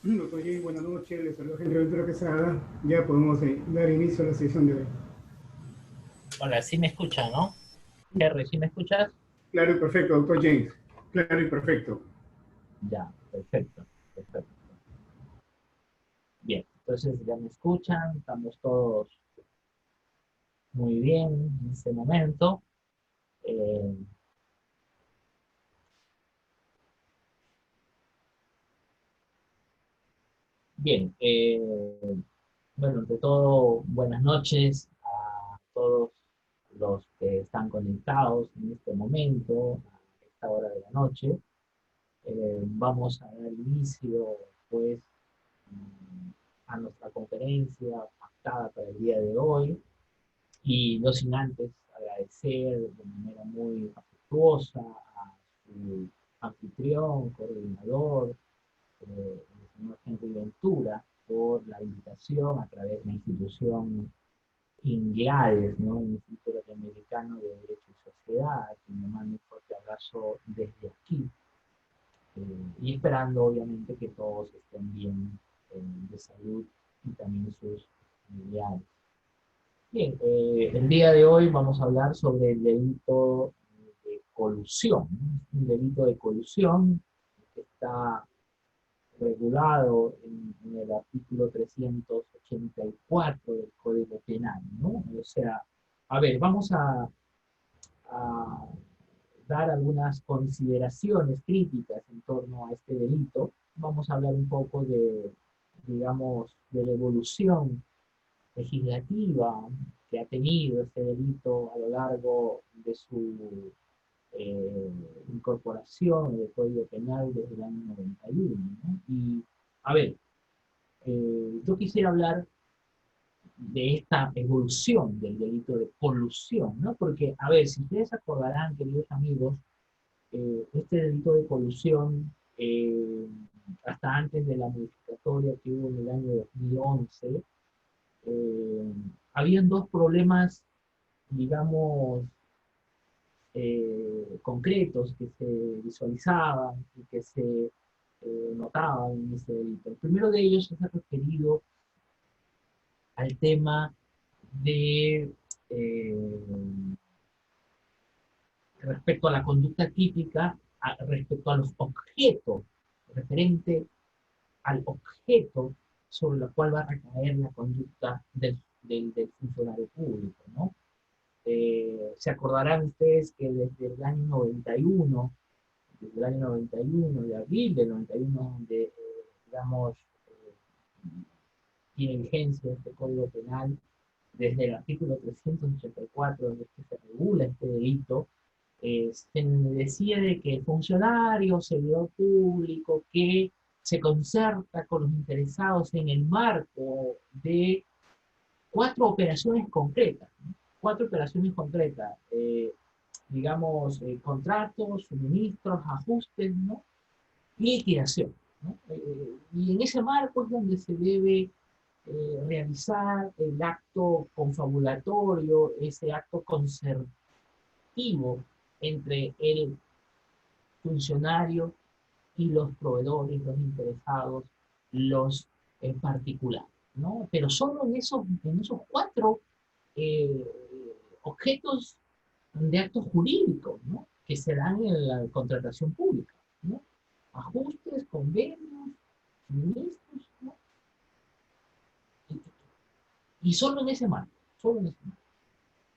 Doctor Jay, buenas noches, les saluda Henry Ventura Quesada. Ya podemos dar inicio a la sesión de hoy. Hola, sí me escuchan, ¿no? Henry, ¿sí me escuchas? Claro y perfecto, doctor James. Claro y perfecto. Ya, perfecto, perfecto. Bien, entonces ya me escuchan, estamos todos muy bien en este momento. Eh, bien, bueno, ante todo, buenas noches a todos los que están conectados en este momento, a esta hora de la noche. Vamos a dar inicio, pues, a nuestra conferencia pactada para el día de hoy. Y no sin antes agradecer de manera muy afectuosa a su anfitrión, coordinador, el señor Henry Ventura, por la invitación a través de la institución INGLADES, ¿no? Un Instituto Latinoamericano de Derecho y Sociedad, a quien le mando un fuerte abrazo desde aquí, y esperando obviamente que todos estén bien de salud y también sus familiares. Bien, el día de hoy vamos a hablar sobre el delito de colusión, ¿no? Un delito de colusión que está regulado en el artículo 384 del Código Penal, ¿no? O sea, a ver, vamos a dar algunas consideraciones críticas en torno a este delito. Vamos a hablar un poco de, digamos, de la evolución legislativa que ha tenido este delito a lo largo de su eh, incorporación del Código Penal desde el año 91, ¿no? Y, a ver, yo quisiera hablar de esta evolución del delito de colusión, ¿no? Porque, a ver, si ustedes acordarán, queridos amigos, este delito de colusión, hasta antes de la modificatoria que hubo en el año 2011, eh, habían dos problemas, digamos, concretos que se visualizaban y que se notaban en ese delito. El primero de ellos es referido al tema de respecto a la conducta típica, respecto a los objetos, referente al objeto sobre el cual va a recaer la conducta del funcionario público, ¿no? Se acordarán ustedes que desde el año 91, desde el año 91, de abril del 91, donde, digamos, tiene vigencia este Código Penal, desde el artículo 384, donde se regula este delito, se decía de que el funcionario, servidor público, que se concerta con los interesados en el marco de cuatro operaciones concretas, ¿no? Cuatro operaciones concretas, digamos, contratos, suministros, ajustes, ¿no? Y liquidación, ¿no? Y en ese marco es donde se debe realizar el acto confabulatorio, ese acto concertativo entre el funcionario y los proveedores, los interesados, los particulares, ¿no? Pero solo en esos cuatro eh, objetos de actos jurídicos, ¿no? Que se dan en la contratación pública, ¿no? Ajustes, convenios, suministros, ¿no? Y solo en ese marco, solo en ese marco.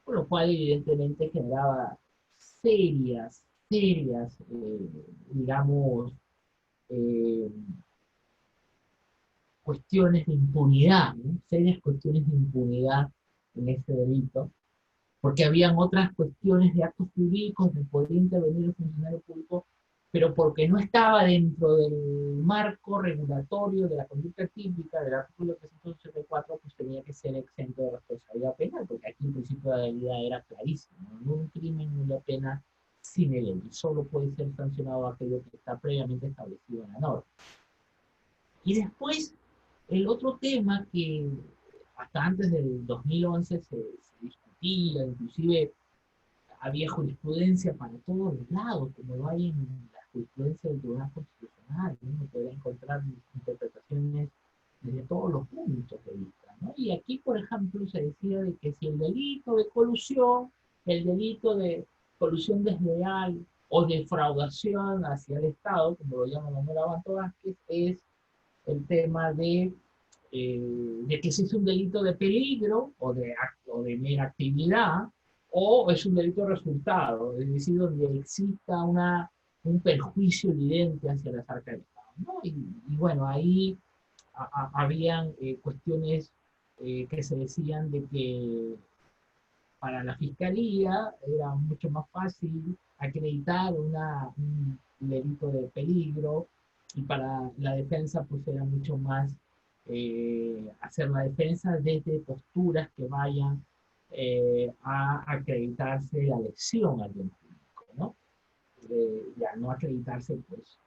Por lo cual, evidentemente, generaba serias, digamos, eh, cuestiones de impunidad, ¿no? Serias cuestiones de impunidad en este delito, porque habían otras cuestiones de actos jurídicos de poder intervenir el funcionario público, pero porque no estaba dentro del marco regulatorio de la conducta típica del artículo 384, pues tenía que ser exento de responsabilidad penal, porque aquí el principio de legalidad era clarísimo, ¿no? Un crimen ni una pena sin ley, y solo puede ser sancionado aquello que está previamente establecido en la norma. Y después, el otro tema que hasta antes del 2011 se discutía, inclusive había jurisprudencia para todos los lados, como lo hay en la jurisprudencia del Tribunal Constitucional, ¿no? Uno podrá encontrar interpretaciones por ejemplo, se decía de que si el delito de colusión, el delito de colusión desleal o defraudación hacia el Estado, como lo llama Manuel Abanto Vázquez, es el tema de que si es un delito de peligro o de mera actividad, o es un delito de resultado, es decir, donde exista un perjuicio evidente hacia las arcas del Estado, ¿no? Y bueno, ahí habían cuestiones que se decían de que para la fiscalía era mucho más fácil acreditar un delito de peligro y para la defensa pues era mucho más hacer la defensa desde posturas que vayan a acreditarse la lesión al bien público, ¿no? Ya no acreditarse pues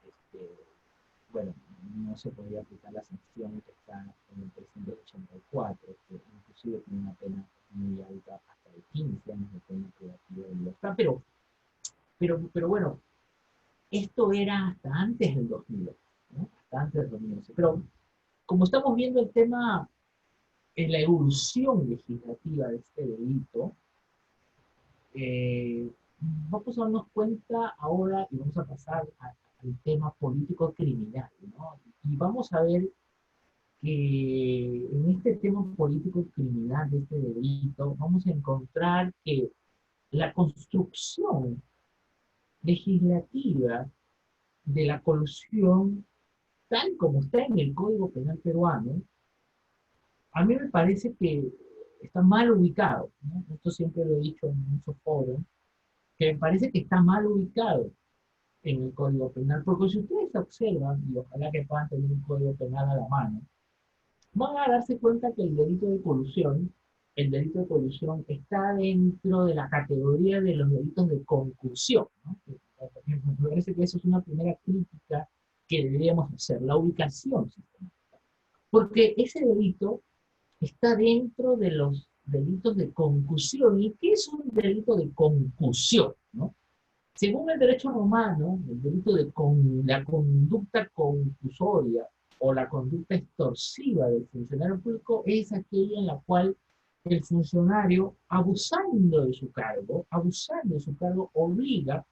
bueno, no se podría aplicar la sanción que está en el 384, que inclusive tiene una pena muy alta, hasta de 15 años de pena privativa de libertad, pero bueno, esto era hasta antes del 2011, ¿no? Hasta antes del 2011. Pero como estamos viendo el tema en la evolución legislativa de este delito, eh, vamos a darnos cuenta ahora y vamos a pasar al tema político criminal, ¿no? Y vamos a ver que en este tema político criminal de este delito vamos a encontrar que la construcción legislativa de la colusión, tal como está en el Código Penal peruano, a mí me parece que está mal ubicado, ¿no? Esto siempre lo he dicho en muchos foros, que me parece que está mal ubicado en el Código Penal, porque si ustedes observan, y ojalá que puedan tener un Código Penal a la mano, van a darse cuenta que el delito de colusión está dentro de la categoría de los delitos de concursión, ¿no? Por ejemplo, me parece que eso es una primera crítica que deberíamos hacer, la ubicación sistemática. Porque ese delito está dentro de los delitos de concusión. ¿Y qué es un delito de concusión? ¿No? Según el derecho romano, el delito de la conducta concusoria o la conducta extorsiva del funcionario público es aquella en la cual el funcionario, abusando de su cargo, obliga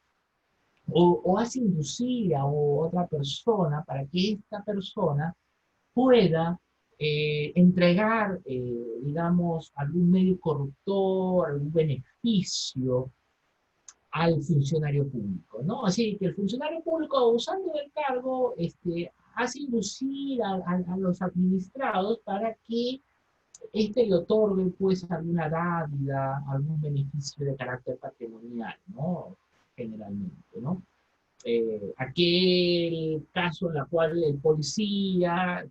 o hace inducir a otra persona para que esta persona pueda entregar, digamos, algún medio corruptor, algún beneficio al funcionario público, ¿no? Así que el funcionario público, abusando del cargo, hace inducir a los administrados para que le otorgue, pues, alguna dávida, algún beneficio de carácter patrimonial, ¿no? Generalmente, ¿no? Aquel caso en el cual el policía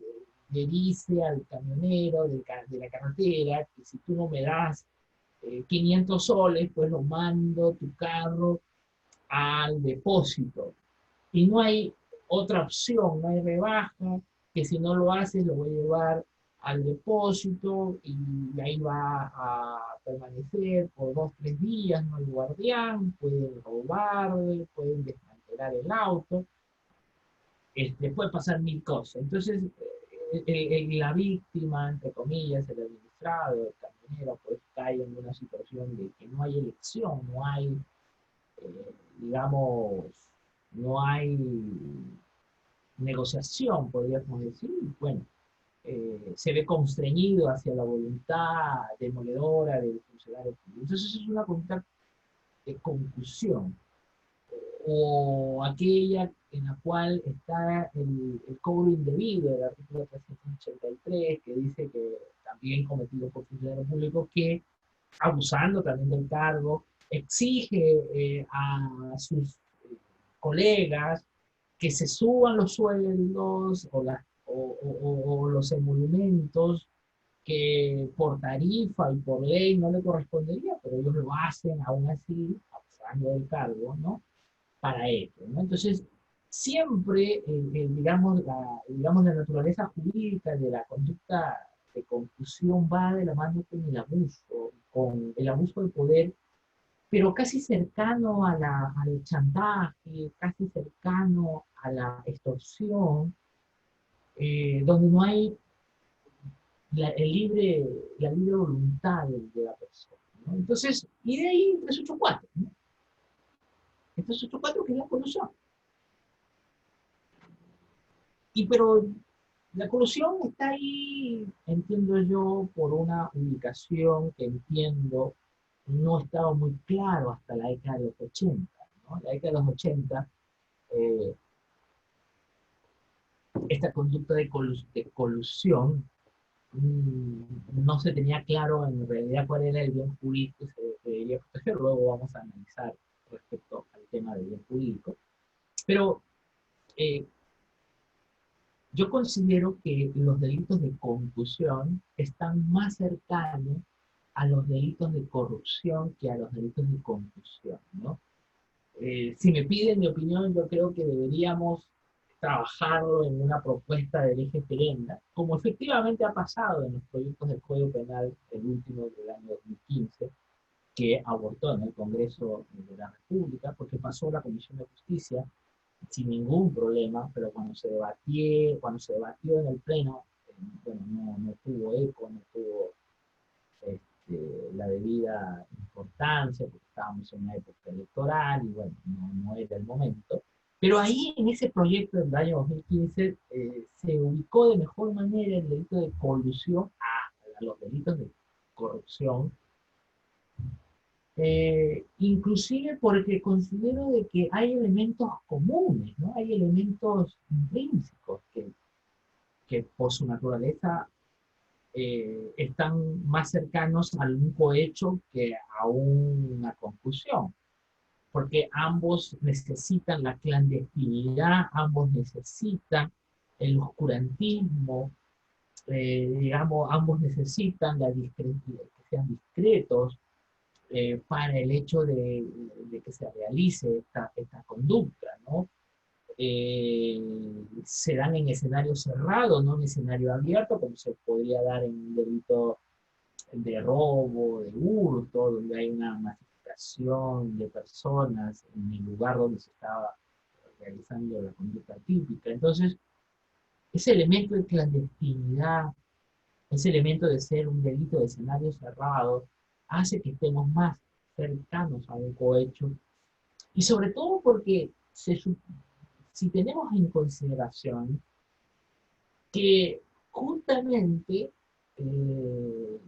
le dice al camionero de la carretera que si tú no me das 500 soles, pues lo mando tu carro al depósito. Y no hay otra opción, no hay rebaja, que si no lo haces lo voy a llevar al depósito y ahí va a permanecer por 2, 3 días, no hay guardián, pueden robarle, pueden desmantelar el auto, puede pasar mil cosas. Entonces, la víctima, entre comillas, el administrado, el camionero, pues cae en una situación de que no hay elección, no hay, digamos, no hay negociación, podríamos decir. Bueno, se ve constreñido hacia la voluntad demoledora del funcionario público. Entonces, es una conducta de concusión o aquella en la cual está el cobro indebido del artículo 383, que dice que también cometido por funcionarios públicos que, abusando también del cargo, exige a sus colegas que se suban los sueldos o los emolumentos que por tarifa y por ley no le correspondería, pero ellos lo hacen aún así, abusando del cargo, ¿no? Para ello, ¿no? Entonces, siempre, digamos, la naturaleza jurídica de la conducta de confusión va de la mano con el abuso de poder, pero casi cercano al chantaje, casi cercano a la extorsión, donde no hay la libre voluntad de la persona, ¿no? Entonces, y de ahí 384, ¿no? 384 que es la colusión. Pero la colusión está ahí, entiendo yo, por una ubicación que entiendo no estaba muy claro hasta la década de los 80, ¿no? La década de los 80, eh, esta conducta de colusión no se tenía claro en realidad cuál era el bien jurídico que se debería proteger. Luego vamos a analizar respecto al tema del bien jurídico. Pero eh, yo considero que los delitos de concusión están más cercanos a los delitos de corrupción que a los delitos de concusión, ¿no? Si me piden mi opinión, yo creo que deberíamos trabajarlo en una propuesta de ley referenda, como efectivamente ha pasado en los proyectos del Código Penal, el último del año 2015, que abortó en el Congreso de la República, porque pasó la Comisión de Justicia sin ningún problema, pero cuando se debatió en el Pleno, bueno, no tuvo eco, no tuvo la debida importancia, porque estábamos en una época electoral y bueno, no era el momento. Pero ahí, en ese proyecto del año 2015, se ubicó de mejor manera el delito de colusión a los delitos de corrupción, inclusive porque considero de que hay elementos comunes, ¿no? Hay elementos intrínsecos que por su naturaleza están más cercanos a un cohecho que a una confusión, porque ambos necesitan la clandestinidad, ambos necesitan el oscurantismo, digamos, ambos necesitan que sean discretos para el hecho de que se realice esta conducta, ¿no? Se dan en escenario cerrado, no en escenario abierto, como se podría dar en un delito de robo, de hurto, donde hay una masificación de personas en el lugar donde se estaba realizando la conducta típica. Entonces, ese elemento de clandestinidad, ese elemento de ser un delito de escenario cerrado, hace que estemos más cercanos a un cohecho, y sobre todo porque si tenemos en consideración que justamente eh,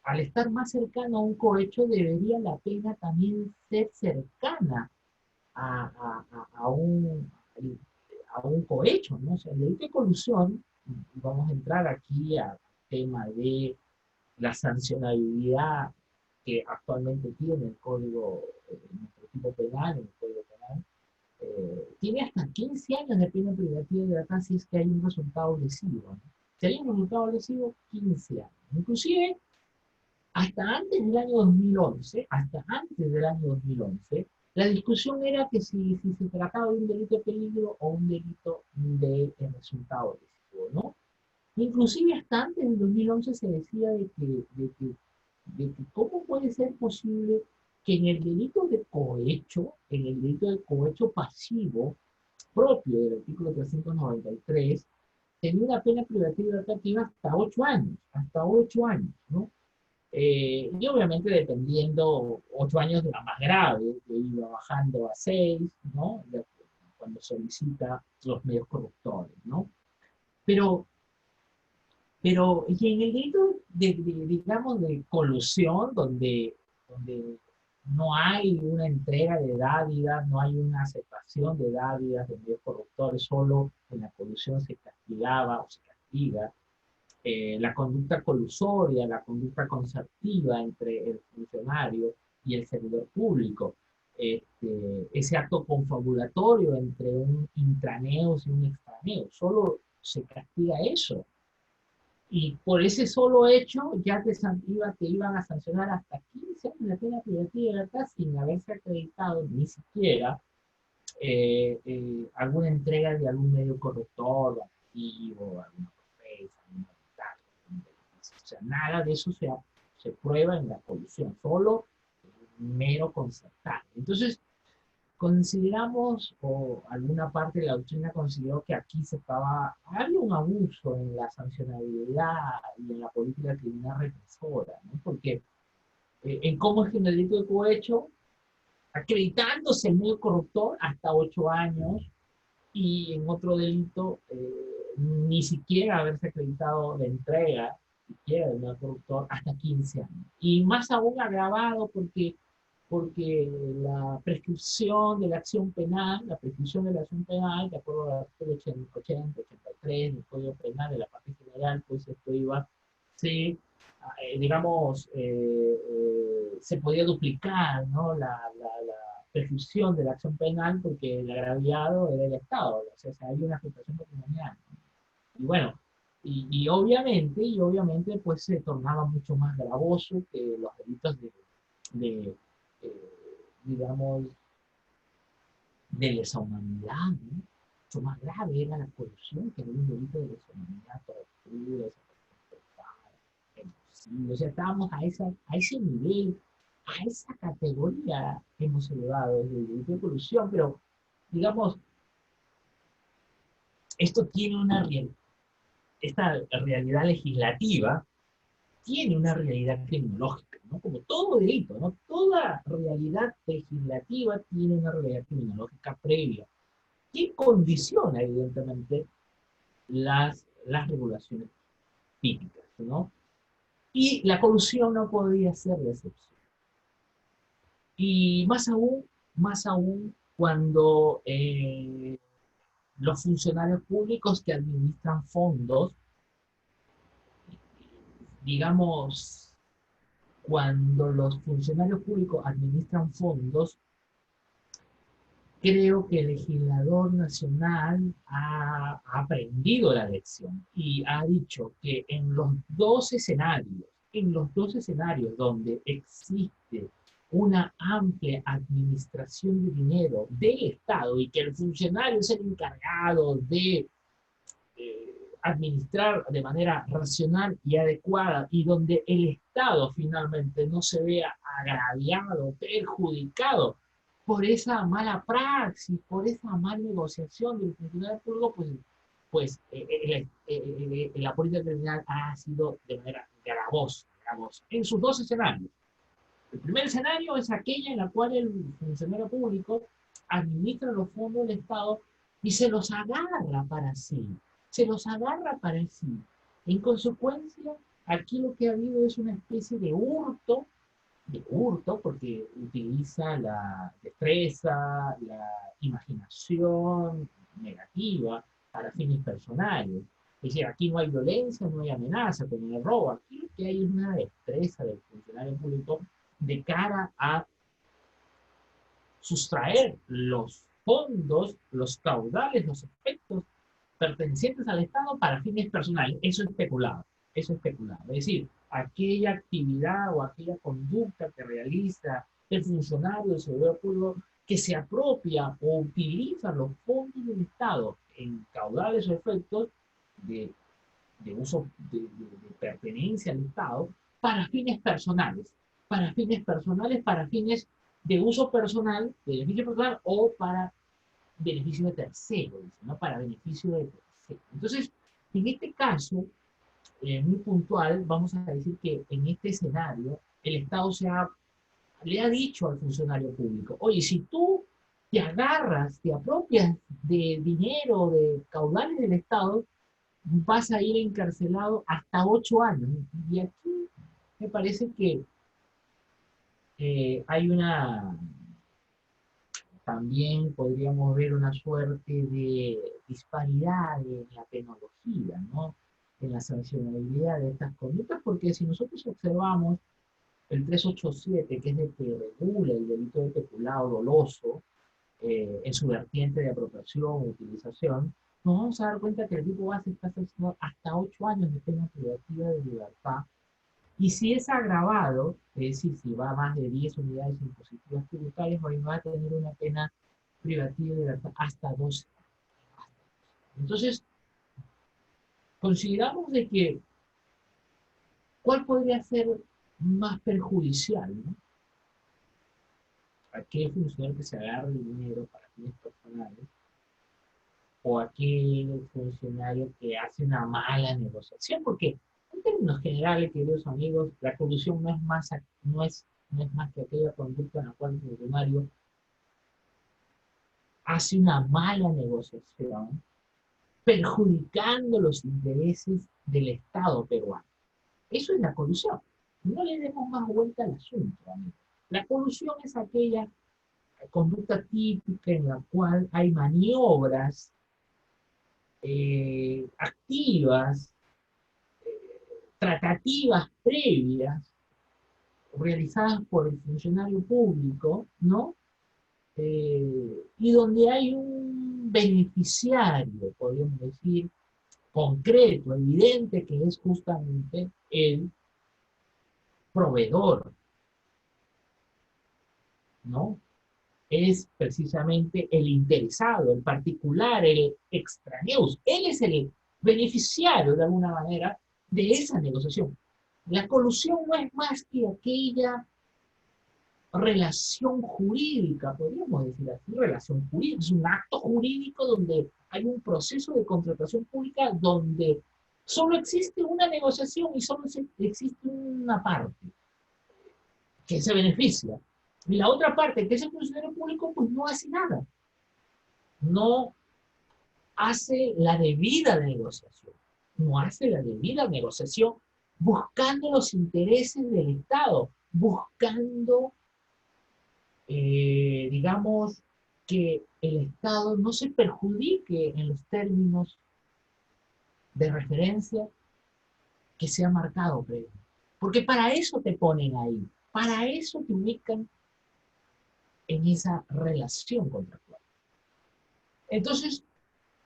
al estar más cercano a un cohecho, debería la pena también ser cercana a, a a un cohecho, ¿no? O sea, el delito de colusión, y vamos a entrar aquí al tema de la sancionabilidad que actualmente tiene el código, nuestro tipo penal, el código penal, tiene hasta 15 años de pena privativa de libertad si es que hay un resultado lesivo, ¿no? Si hay un resultado lesivo, 15 años. Inclusive, hasta antes del año 2011, la discusión era que si se trataba de un delito de peligro o un delito de resultado lesivo, ¿no? Inclusive hasta antes del 2011 se decía de que cómo puede ser posible que en el delito de cohecho pasivo propio del artículo 393, tenía una pena privativa de libertad que iba hasta 8 años, ¿no? Y obviamente dependiendo, 8 años de la más grave, que iba bajando a 6, ¿no? Cuando solicita los medios corruptores, ¿no? Pero, y en el delito digamos, de colusión, donde no hay una entrega de dádivas, no hay una aceptación de dádivas de medios corruptores, solo en la colusión se castigaba o se castiga, la conducta colusoria, la conducta concertiva entre el funcionario y el servidor público, ese acto confabulatorio entre un intraneos y un extraneos, solo se castiga eso. Y por ese solo hecho ya te iban a sancionar hasta 15 años de pena privativa de libertad sin haberse acreditado ni siquiera alguna entrega de algún medio corruptor, activo, alguna profesa, alguna ventaja. O sea, nada de eso se prueba en la colusión, solo mero concertar. Entonces, consideramos, o alguna parte de la doctrina consideró que aquí había un abuso en la sancionabilidad y en la política criminal represora, ¿no? Porque en cómo es que en el delito de cohecho, acreditándose el medio corruptor hasta 8 años, y en otro delito ni siquiera haberse acreditado la entrega, siquiera del medio corruptor, hasta 15 años. Y más aún agravado porque la prescripción de la acción penal, de acuerdo al artículo 80, 83 del Código Penal de la parte general, pues esto iba, se, digamos, se podía duplicar, ¿no? La prescripción de la acción penal porque el agraviado era el Estado, o sea, hay una afectación patrimonial, ¿no? Y bueno, y obviamente, pues se tornaba mucho más gravoso que los delitos de digamos, de lesa humanidad, ¿no? Mucho más grave era la corrupción que era un delito de lesa humanidad, tortura, genocidio. O sea, estábamos a ese nivel, a esa categoría hemos elevado el delito de corrupción, pero digamos, esto tiene esta realidad legislativa tiene una realidad criminológica, ¿no? Como todo delito, ¿no? Toda realidad legislativa tiene una realidad criminológica previa, que condiciona, evidentemente, las regulaciones típicas, ¿no? Y la corrupción no podría ser la excepción. Y más aún cuando los funcionarios públicos que administran fondos, digamos, cuando los funcionarios públicos administran fondos, creo que el legislador nacional ha aprendido la lección y ha dicho que en los dos escenarios donde existe una amplia administración de dinero del Estado y que el funcionario es el encargado de administrar de manera racional y adecuada y donde el Estado finalmente no se vea agraviado, perjudicado por esa mala praxis, por esa mala negociación del funcionario público, pues la política criminal ha sido de manera gravosa, gravosa, en sus dos escenarios. El primer escenario es aquella en la cual el funcionario público administra los fondos del Estado y se los agarra para sí, se los agarra para sí. En consecuencia, aquí lo que ha habido es una especie de hurto, porque utiliza la destreza, la imaginación negativa para fines personales. Es decir, aquí no hay violencia, no hay amenaza con el robo, aquí lo que hay es una destreza del funcionario público de cara a sustraer los fondos, los caudales, los efectos pertenecientes al Estado para fines personales. Eso es especulado, eso es especulado. Es decir, aquella actividad o aquella conducta que realiza el funcionario del servidor público que se apropia o utiliza los fondos del Estado en caudales o efectos de, de uso de pertenencia al Estado para fines personales, para fines de uso personal, de beneficio personal o para beneficio de terceros, ¿no? Para beneficio de terceros. Entonces, en este caso, muy puntual, vamos a decir que en este escenario, el Estado le ha dicho al funcionario público, oye, si tú te apropias de dinero, de caudales del Estado, vas a ir encarcelado hasta 8 años. Y aquí me parece que hay también podríamos ver una suerte de disparidad en la tecnología, ¿no? En la sancionabilidad de estas conductas, porque si nosotros observamos el 387, que es el que regula el delito de peculado doloso, en su vertiente de apropiación o utilización, nos vamos a dar cuenta que el tipo base está sancionado hasta 8 años de pena privativa de libertad. Y si es agravado, es decir, si va a más de 10 unidades impositivas tributarias, hoy va a tener una pena privativa de libertad hasta 12 años. Entonces, consideramos de que, ¿cuál podría ser más perjudicial, ¿no? aquel funcionario que se agarra el dinero para fines personales o aquel funcionario que hace una mala negociación, porque en términos generales, queridos amigos, la corrupción no es más que aquella conducta en la cual el funcionario hace una mala negociación, perjudicando los intereses del Estado peruano. Eso es la colusión. No le demos más vuelta al asunto, amigo. La colusión es aquella conducta típica en la cual hay maniobras activas, tratativas previas realizadas por el funcionario público, ¿no? Y donde hay un beneficiario, podríamos decir, concreto, evidente, que es justamente el proveedor, ¿no? Es precisamente el interesado, el particular, el extraneus. Él es el beneficiario, de alguna manera, de esa negociación. La colusión no es más que aquella relación jurídica, podríamos decir así, relación jurídica, es un acto jurídico donde hay un proceso de contratación pública donde solo existe una negociación y solo existe una parte que se beneficia. Y la otra parte, que es el funcionario público, pues no hace nada, no hace la debida negociación, no hace la debida negociación buscando los intereses del Estado, buscando digamos, que el Estado no se perjudique en los términos de referencia que se ha marcado previo. Porque para eso te ponen ahí, para eso te ubican en esa relación contractual. Entonces,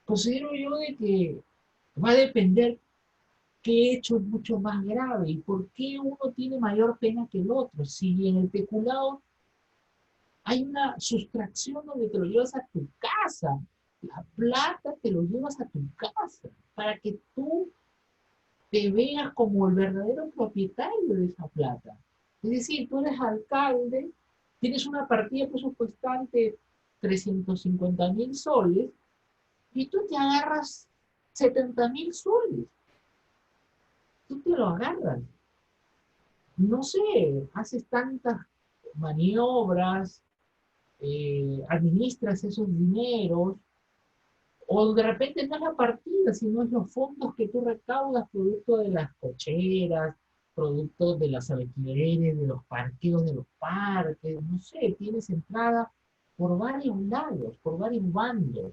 considero yo de que va a depender qué hecho es mucho más grave y por qué uno tiene mayor pena que el otro. Si en el peculado hay una sustracción donde te lo llevas a tu casa. La plata te lo llevas a tu casa para que tú te veas como el verdadero propietario de esa plata. Es decir, tú eres alcalde, tienes una partida presupuestal de 350.000 soles y tú te agarras 70.000 soles. Tú te lo agarras. No sé, haces tantas maniobras, administras esos dineros, o de repente no es la partida, sino es los fondos que tú recaudas producto de las cocheras, producto de las alquileres, de los parqueos de los parques, no sé, tienes entrada por varios lados, por varios bandos,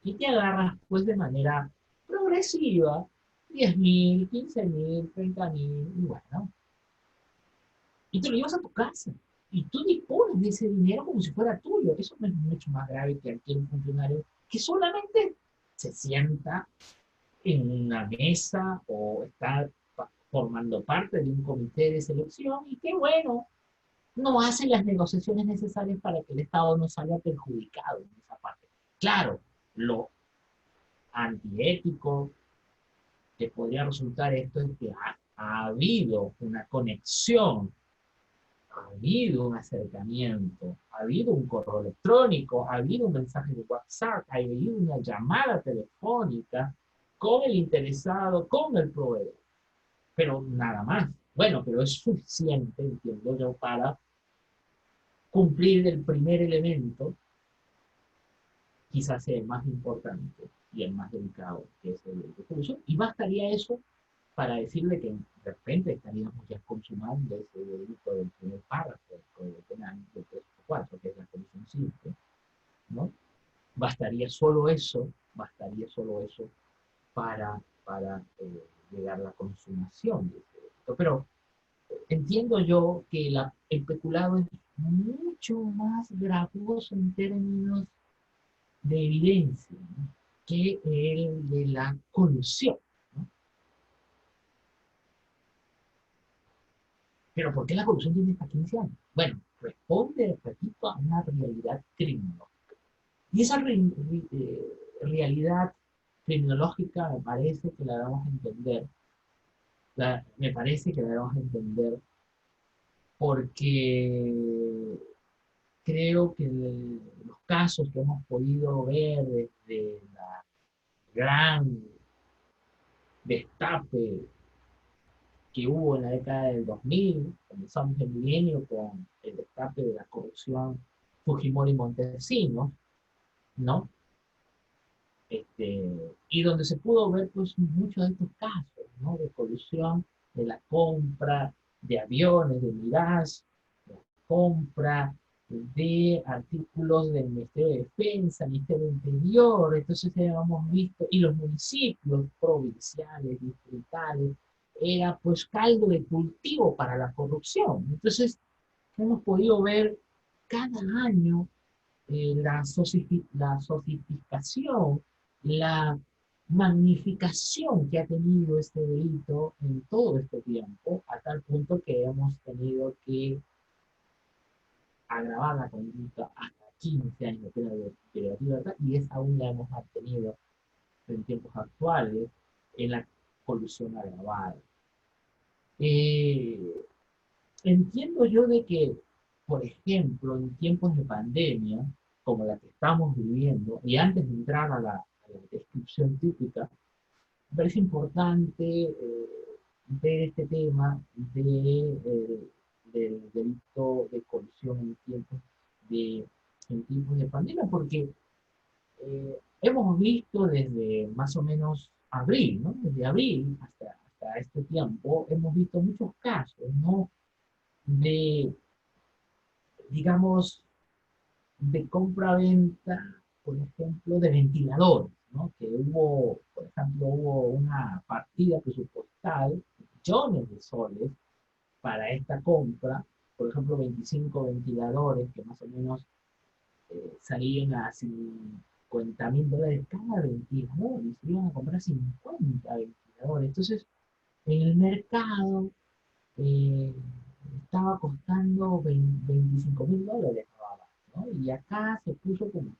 y te agarras pues de manera progresiva, 10.000, 15.000, 30.000, y bueno, y te lo llevas a tu casa. Y tú dispones de ese dinero como si fuera tuyo. Eso no es mucho más grave que aquel funcionario que solamente se sienta en una mesa o está formando parte de un comité de selección y que bueno, no hace las negociaciones necesarias para que el Estado no salga perjudicado en esa parte. Claro, lo antiético que podría resultar esto es que ha habido una conexión, ha habido un acercamiento, ha habido un correo electrónico, ha habido un mensaje de WhatsApp, ha habido una llamada telefónica con el interesado, con el proveedor, pero nada más. Bueno, pero es suficiente, entiendo yo, para cumplir el primer elemento, quizás sea el más importante y el más delicado, que es el de solución, y bastaría eso para decirle que de repente estaríamos ya consumando ese delito del primer párrafo del Código Penal, del 3 o 4, que es la comisión simple, ¿no? Bastaría solo eso para llegar a la consumación de ese delito. Pero entiendo yo que el peculado es mucho más gravoso en términos de evidencia, ¿no?, que el de la colusión, ¿no? Pero ¿por qué la corrupción tiene hasta 15 años? Bueno, responde, repito, a una realidad criminológica. Y esa realidad criminológica me parece que la debemos entender porque creo que los casos que hemos podido ver desde la gran destape que hubo en la década del 2000, comenzamos el milenio con el destape de la corrupción Fujimori-Montesinos, ¿no? Y donde se pudo ver pues muchos de estos casos, ¿no? De colusión, de la compra de aviones, de Mirage, de la compra de artículos del Ministerio de Defensa, Ministerio de Interior. Entonces hemos visto, y los municipios provinciales, distritales, era pues caldo de cultivo para la corrupción. Entonces hemos podido ver cada año la sofisticación, la magnificación que ha tenido este delito en todo este tiempo, a tal punto que hemos tenido que agravar la conducta hasta 15 años de pena de libertad, y esa aún la hemos mantenido en tiempos actuales en la colusión agravada. Eh, Entiendo yo de que, por ejemplo, en tiempos de pandemia, como la que estamos viviendo, y antes de entrar a la descripción típica, me parece importante ver este tema del delito de colusión en tiempos de pandemia, porque hemos visto desde más o menos abril, ¿no? Desde abril hasta este tiempo, hemos visto muchos casos, ¿no? De, digamos, de compra-venta, por ejemplo, de ventiladores, ¿no? Que hubo, por ejemplo, hubo una partida presupuestal, de millones de soles, para esta compra, por ejemplo, 25 ventiladores que más o menos salían a $50.000 cada ventilador, y se iban a comprar 50 ventiladores. Entonces, en el mercado eh, estaba costando $25.000, ¿no? Y acá se puso como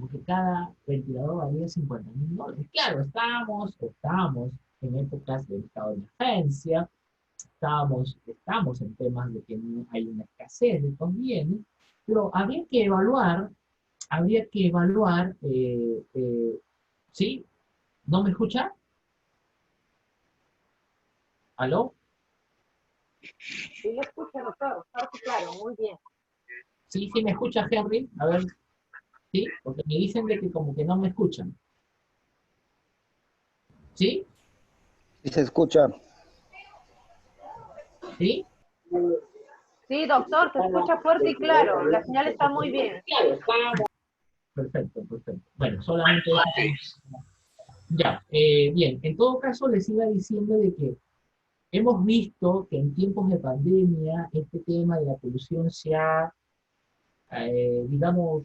que cada ventilador valía $50.000. Claro, estamos en épocas de estado de emergencia, estamos en temas de que no hay una escasez de estos bienes, pero habría que evaluar, ¿sí? ¿No me escucha? ¿Aló? Sí, lo escucho, doctor. Claro, muy bien. Sí, sí me escucha, Henry. A ver, sí, porque me dicen de que como que no me escuchan. ¿Sí? Sí se escucha. ¿Sí? Sí, doctor, se escucha fuerte y claro. La señal está muy bien. Perfecto, perfecto. Bueno, solamente... Ya, bien. En todo caso, les iba diciendo de que hemos visto que en tiempos de pandemia este tema de la polución digamos,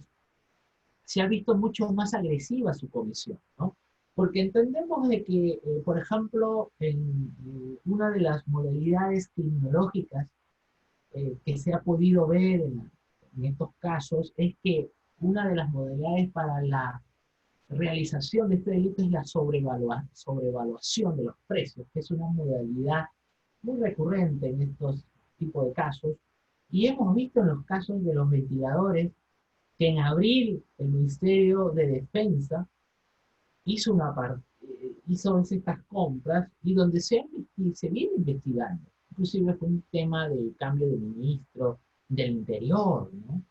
se ha visto mucho más agresiva su comisión, ¿no? Porque entendemos de que, por ejemplo, en una de las modalidades criminológicas que se ha podido ver en estos casos es que una de las modalidades para la realización de este delito es la sobrevaluación de los precios, que es una modalidad muy recurrente en estos tipos de casos. Y hemos visto en los casos de los ventiladores que en abril el Ministerio de Defensa hizo estas compras y donde se viene investigando. Inclusive fue un tema del cambio de ministro del Interior, ¿no?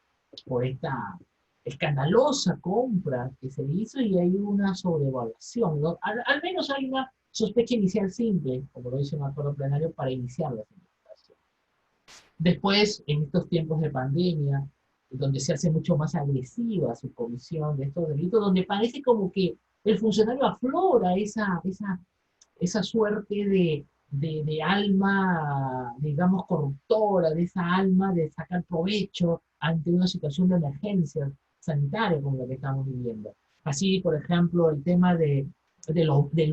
Por esta escandalosa compra que se hizo, y hay una sobrevaluación, ¿no? Al menos hay una sospecha inicial simple, como lo dice un acuerdo plenario, para iniciar las investigaciones. Después, en estos tiempos de pandemia, donde se hace mucho más agresiva su comisión de estos delitos, donde parece como que el funcionario aflora esa suerte de alma, digamos, corruptora, de esa alma de sacar provecho ante una situación de emergencia sanitaria como la que estamos viviendo. Así, por ejemplo, el tema del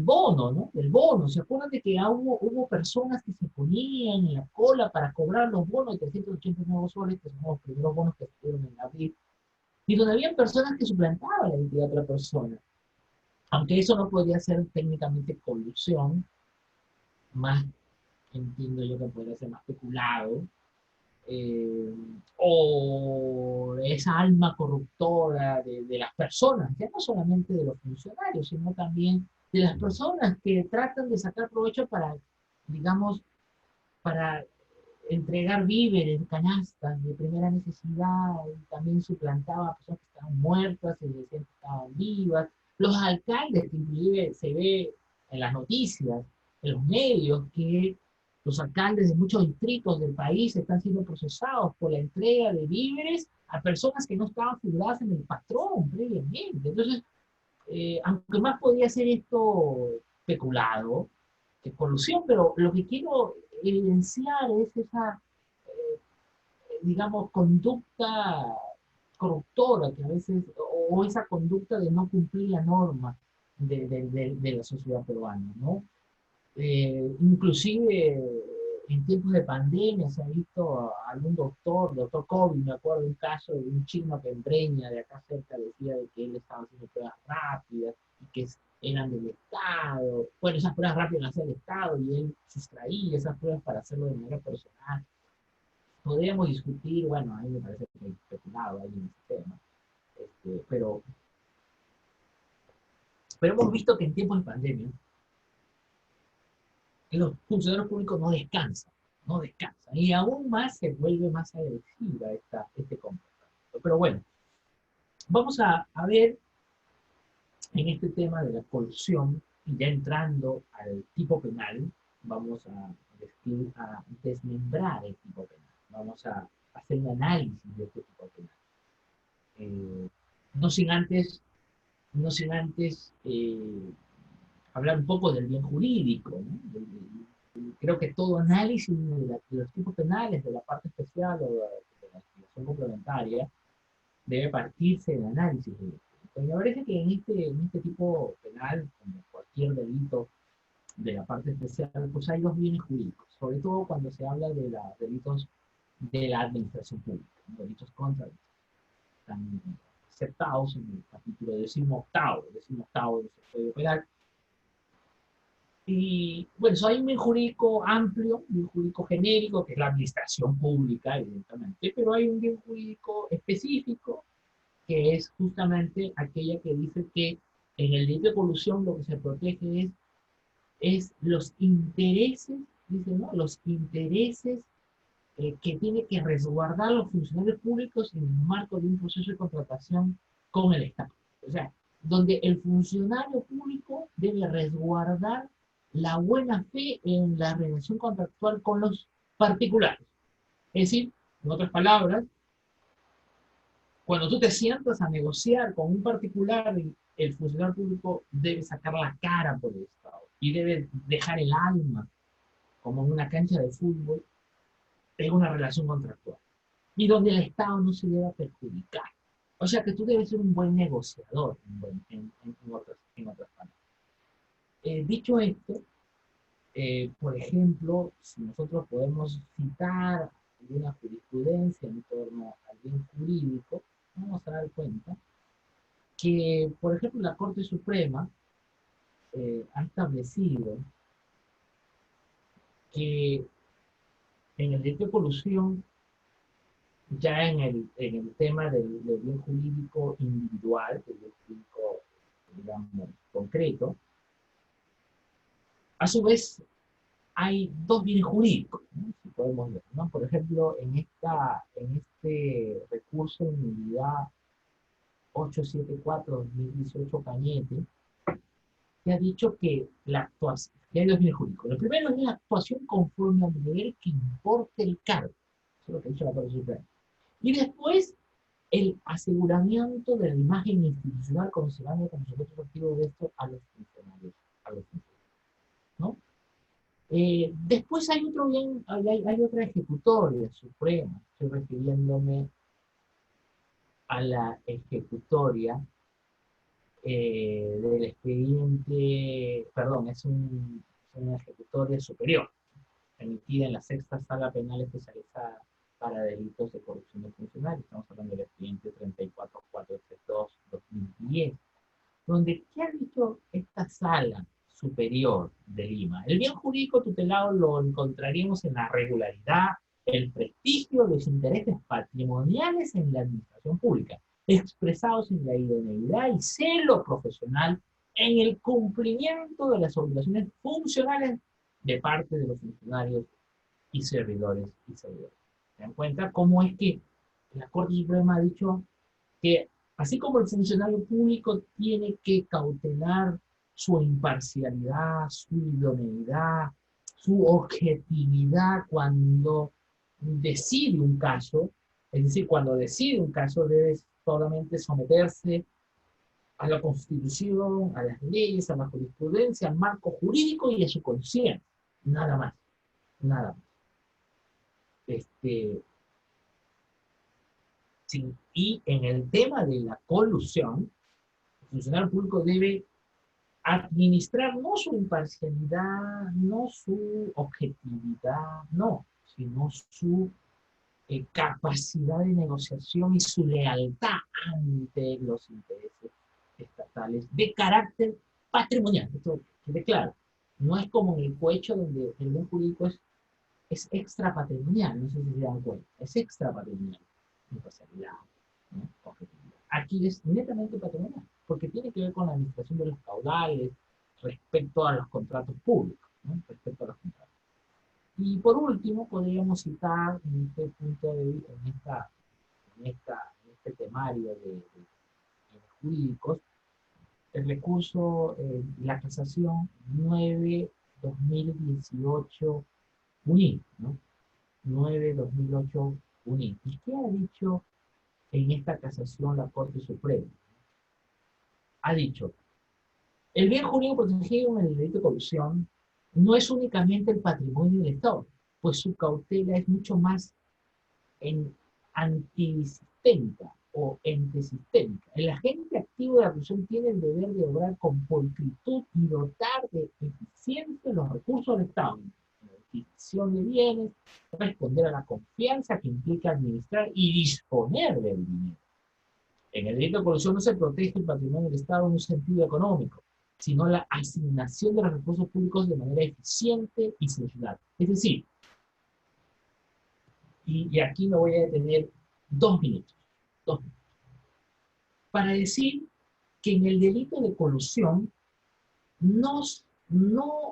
bono, ¿no? Del bono. ¿Se acuerdan de que hubo personas que se ponían en la cola para cobrar los bonos de 380 nuevos soles, que son los primeros bonos que se dieron en abril, y donde había personas que suplantaban la identidad de otra persona? Aunque eso no podría ser técnicamente colusión, más entiendo yo que podría ser más peculado, eh, o esa alma corruptora de las personas, ya no solamente de los funcionarios, sino también de las personas que tratan de sacar provecho para, digamos, para entregar víveres, canastas de primera necesidad, y también suplantaba a personas que estaban muertas y decían que estaban vivas. Los alcaldes, que inclusive se ve en las noticias, en los medios, que los alcaldes de muchos distritos del país están siendo procesados por la entrega de víveres a personas que no estaban figuradas en el patrón previamente. Entonces, aunque más podría ser esto especulado que colusión, pero lo que quiero evidenciar es esa, digamos, conducta corruptora que a veces, o esa conducta de no cumplir la norma de la sociedad peruana, ¿no? Inclusive en tiempos de pandemia se ha visto a algún doctor COVID, me acuerdo de un caso de un chino que en Breña, de acá cerca, decía de que él estaba haciendo pruebas rápidas y que eran del Estado. Bueno, esas pruebas rápidas las hacía el Estado y él sustraía esas pruebas para hacerlo de manera personal. Podríamos discutir, bueno, a mí me parece que hay especulado ahí en ese tema, pero hemos visto que en tiempos de pandemia los funcionarios públicos no descansan, no descansan, y aún más se vuelve más agresiva este comportamiento. Pero bueno, vamos a ver en este tema de la corrupción, y ya entrando al tipo penal, vamos a desmembrar el tipo penal, vamos a hacer un análisis de este tipo penal. No sin antes, no sin antes hablar un poco del bien jurídico, ¿no? Creo que todo análisis de los tipos penales, de la parte especial o de la legislación complementaria, debe partirse del análisis de esto. Me parece que en este tipo penal, como cualquier delito de la parte especial, pues hay dos bienes jurídicos, sobre todo cuando se habla de los delitos de la administración pública, ¿no? Delitos contra están aceptados en el capítulo 18 del Código Penal. Y bueno, hay un bien jurídico amplio, un bien jurídico genérico, que es la administración pública, evidentemente, pero hay un bien jurídico específico, que es justamente aquella que dice que en el delito de colusión lo que se protege es los intereses, dice, ¿no? Los intereses que tiene que resguardar los funcionarios públicos en el marco de un proceso de contratación con el Estado. O sea, donde el funcionario público debe resguardar la buena fe en la relación contractual con los particulares. Es decir, en otras palabras, cuando tú te sientas a negociar con un particular, el funcionario público debe sacar la cara por el Estado y debe dejar el alma, como en una cancha de fútbol, en una relación contractual. Y donde el Estado no se debe perjudicar. O sea que tú debes ser un buen negociador, en otras palabras. Dicho esto, por ejemplo, si nosotros podemos citar alguna jurisprudencia en torno al bien jurídico, vamos a dar cuenta que, por ejemplo, la Corte Suprema ha establecido que en el delito de colusión, ya en el tema del bien jurídico individual, del bien jurídico, digamos, concreto, a su vez hay dos bienes jurídicos, ¿no? Si podemos ver, ¿no? Por ejemplo, en este recurso de nulidad 874/2018 Cañete, se ha dicho que la actuación, que hay dos bienes jurídicos. Lo primero es la actuación conforme al deber que importe el cargo. Eso es lo que ha dicho la Corte Suprema. Y después, el aseguramiento de la imagen institucional considerando como sujeto efectivo de esto a los funcionarios, ¿no? Después hay otro bien, hay otra ejecutoria suprema, estoy refiriéndome a la ejecutoria del expediente, perdón, una ejecutoria superior, emitida en la sexta sala penal especializada para delitos de corrupción de funcionarios. Estamos hablando del expediente 34432-2010, donde, ¿qué ha dicho esta sala superior de Lima? El bien jurídico tutelado lo encontraríamos en la regularidad, el prestigio, los intereses patrimoniales en la administración pública, expresados en la idoneidad y celo profesional en el cumplimiento de las obligaciones funcionales de parte de los funcionarios y servidores y servidores. ¿Se dan cuenta cómo es que la Corte Suprema ha dicho que así como el funcionario público tiene que cautelar su imparcialidad, su idoneidad, su objetividad cuando decide un caso, es decir, cuando decide un caso debe solamente someterse a la Constitución, a las leyes, a la jurisprudencia, al marco jurídico y a su conciencia. Nada más, nada más. Sí, y en el tema de la colusión, el funcionario público debe administrar no su imparcialidad, no su objetividad, no, sino su capacidad de negociación y su lealtad ante los intereses estatales de carácter patrimonial. Esto quede claro. No es como en el cohecho donde el bien jurídico es extra patrimonial, no sé si se dan cuenta, es extra patrimonial, imparcialidad, ¿no? Objetividad. Aquí es netamente patrimonial, porque tiene que ver con la administración de los caudales respecto a los contratos públicos, ¿no? Respecto a los contratos. Y por último, podríamos citar en este punto de vista, en este temario de jurídicos, el recurso, la casación 9-2018 UNI, ¿no? 9-2008 UNI. ¿Y qué ha dicho en esta casación la Corte Suprema? Ha dicho, el bien jurídico protegido en el delito de corrupción no es únicamente el patrimonio del Estado, pues su cautela es mucho más antisistémica o entesistémica. El agente activo de la corrupción tiene el deber de obrar con pulcritud y dotar de eficiencia los recursos del Estado, la adquisición de bienes, responder a la confianza que implica administrar y disponer del dinero. En el delito de corrupción no se protege el patrimonio del Estado en un sentido económico, sino la asignación de los recursos públicos de manera eficiente y sencilla. Es decir, y aquí me voy a detener 2 minutos, para decir que en el delito de colusión no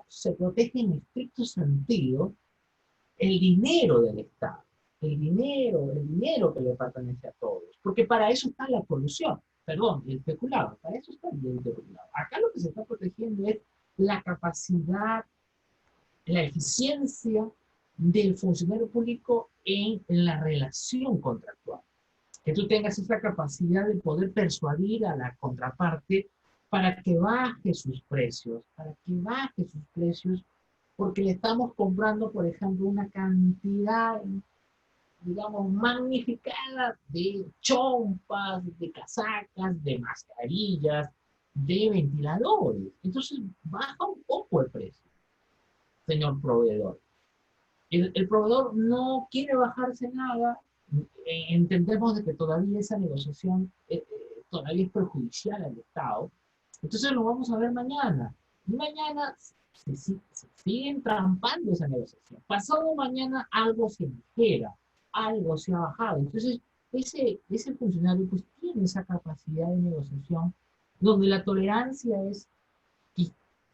se protege en estricto sentido el dinero del Estado, el dinero que le pertenece a todos, porque para eso está la colusión, perdón, el peculado, para eso está el delito de peculado. Acá lo que se está protegiendo es la capacidad, la eficiencia del funcionario público en la relación contractual. Que tú tengas esa capacidad de poder persuadir a la contraparte para que baje sus precios, porque le estamos comprando, por ejemplo, una cantidad, digamos, magnificada de chompas, de casacas, de mascarillas, de ventiladores. Entonces baja un poco el precio, señor proveedor. El proveedor no quiere bajarse nada, entendemos de que todavía esa negociación todavía es perjudicial al Estado, entonces lo vamos a ver mañana. Mañana se siguen trampando esa negociación. Pasado mañana algo se ligera, algo se ha bajado. Entonces ese funcionario pues tiene esa capacidad de negociación donde la tolerancia es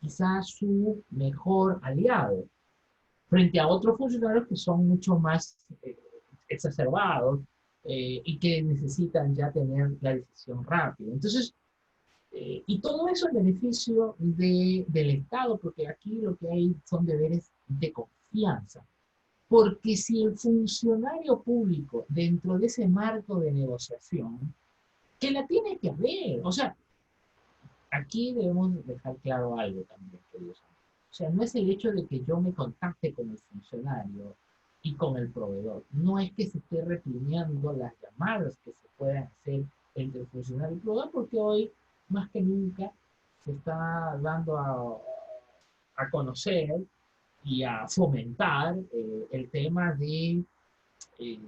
quizás su mejor aliado frente a otros funcionarios que son mucho más exacerbados y que necesitan ya tener la decisión rápida. Entonces, y todo eso en beneficio del Estado, porque aquí lo que hay son deberes de confianza. Porque si el funcionario público, dentro de ese marco de negociación, que la tiene que haber, o sea, aquí debemos dejar claro algo también, queridos amigos. O sea, no es el hecho de que yo me contacte con el funcionario y con el proveedor. No es que se esté reprimiendo las llamadas que se puedan hacer entre el funcionario y el proveedor, porque hoy, más que nunca, se está dando a conocer y a fomentar el tema de, eh,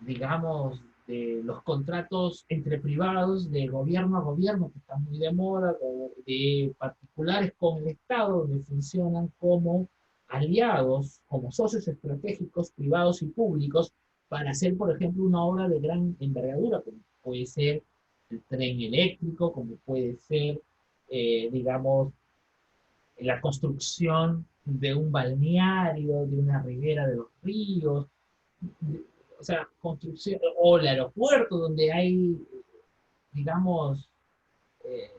digamos, de los contratos entre privados, de gobierno a gobierno, que están muy de moda, o de particulares con el Estado, donde funcionan como aliados como socios estratégicos privados y públicos para hacer, por ejemplo, una obra de gran envergadura, como puede ser el tren eléctrico, como puede ser, digamos, la construcción de un balneario, de una ribera de los ríos, o sea, construcción, o el aeropuerto donde hay, digamos, eh,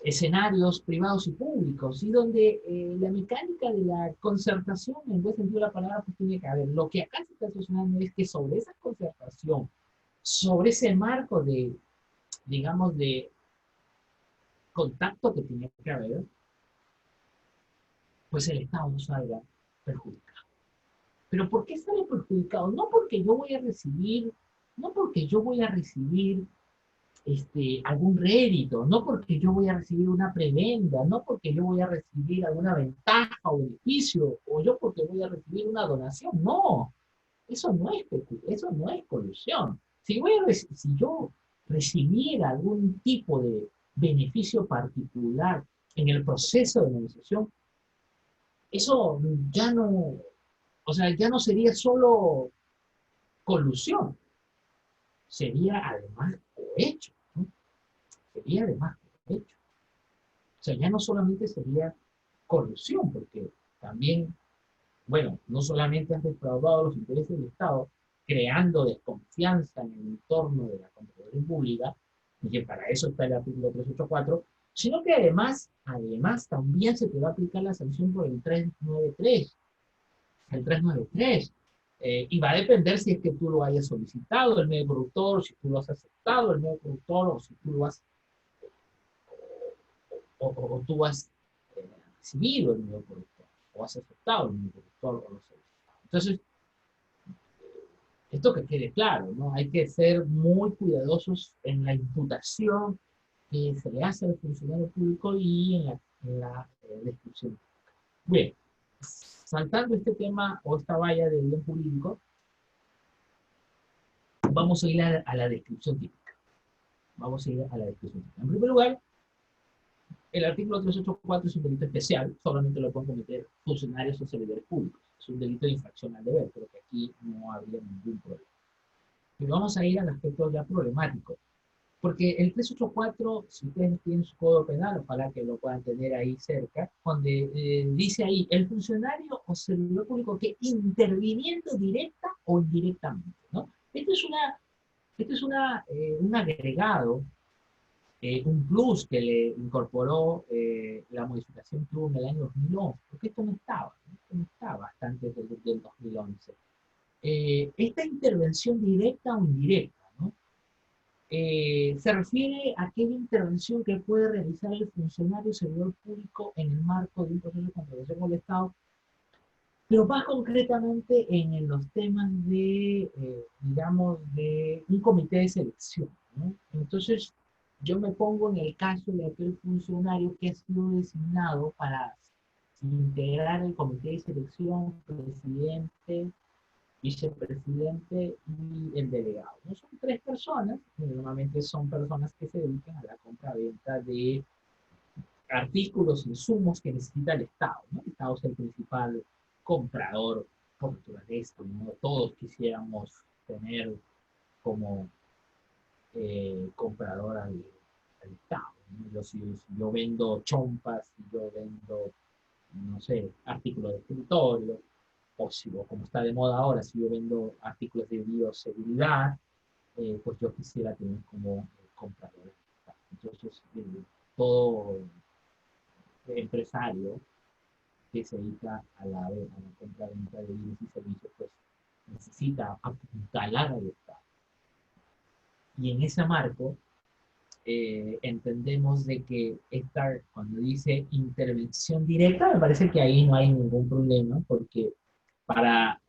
escenarios privados y públicos, y donde la mecánica de la concertación, en buen sentido de la palabra, pues tiene que haber. Lo que acá se está solucionando es que sobre esa concertación, sobre ese marco de, digamos, de contacto que tiene que haber, pues el Estado no salga perjudicado. ¿Pero por qué sale perjudicado? No porque yo voy a recibir, no porque yo voy a recibir algún rédito, no porque yo voy a recibir una prebenda, no porque yo voy a recibir alguna ventaja o beneficio, o yo porque voy a recibir una donación, no, eso no es colusión. Si yo recibiera algún tipo de beneficio particular en el proceso de negociación, eso ya no, o sea, ya no sería solo colusión, sería además cohecho, ¿no? Sería además cohecho. O sea, ya no solamente sería corrupción, porque también, bueno, no solamente has defraudado los intereses del Estado, creando desconfianza en el entorno de la Contraloría Pública, y que para eso está el artículo 384, sino que además también se te va a aplicar la sanción por el 393, y va a depender si es que tú lo hayas solicitado, el medio productor, si tú lo has aceptado, el medio productor, o si tú lo has o tú has recibido el medio productor, o has aceptado el medio productor, o lo has solicitado. Entonces, esto que quede claro, ¿no? Hay que ser muy cuidadosos en la imputación que se le hace al funcionario público y en la descripción. Bien, saltando este tema o esta valla de bien jurídico, vamos a ir a la descripción típica. Vamos a ir a la descripción típica. En primer lugar, el artículo 384 es un delito especial, solamente lo pueden cometer funcionarios o servidores públicos. Es un delito de infracción al deber, pero que aquí no habría ningún problema. Y vamos a ir al aspecto ya problemático, porque el 384, si ustedes tienen su código penal, ojalá que lo puedan tener ahí cerca, donde dice ahí, el funcionario o servidor público que interviniendo directa o indirectamente, ¿no? Esto es un agregado, un plus que le incorporó la modificación que hubo en el año 2011, porque esto no estaba hasta antes del 2011. Esta intervención directa o indirecta, ¿no? Se refiere a aquella intervención que puede realizar el funcionario o servidor público en el marco de un proceso de contratación con el Estado, pero más concretamente en los temas de, digamos, de un comité de selección, ¿no? Entonces, yo me pongo en el caso de aquel funcionario que ha sido designado para integrar el comité de selección, presidente, vicepresidente y el delegado. No son tres personas, normalmente son personas que se dedican a la compra-venta de artículos, insumos que necesita el Estado, ¿no? El Estado es el principal comprador por naturaleza, ¿no? Todos quisiéramos tener como comprador al Estado, ¿no? Si yo vendo chompas, si yo vendo, no sé, artículos de escritorio, o si, o como está de moda ahora, si yo vendo artículos de bioseguridad, pues yo quisiera tener como comprador al Estado. Entonces, todo empresario que se dedica a la compra-venta de bienes y servicios, pues necesita apuntalar al Estado. Y en ese marco, entendemos de que cuando dice intervención directa, me parece que ahí no hay ningún problema, porque para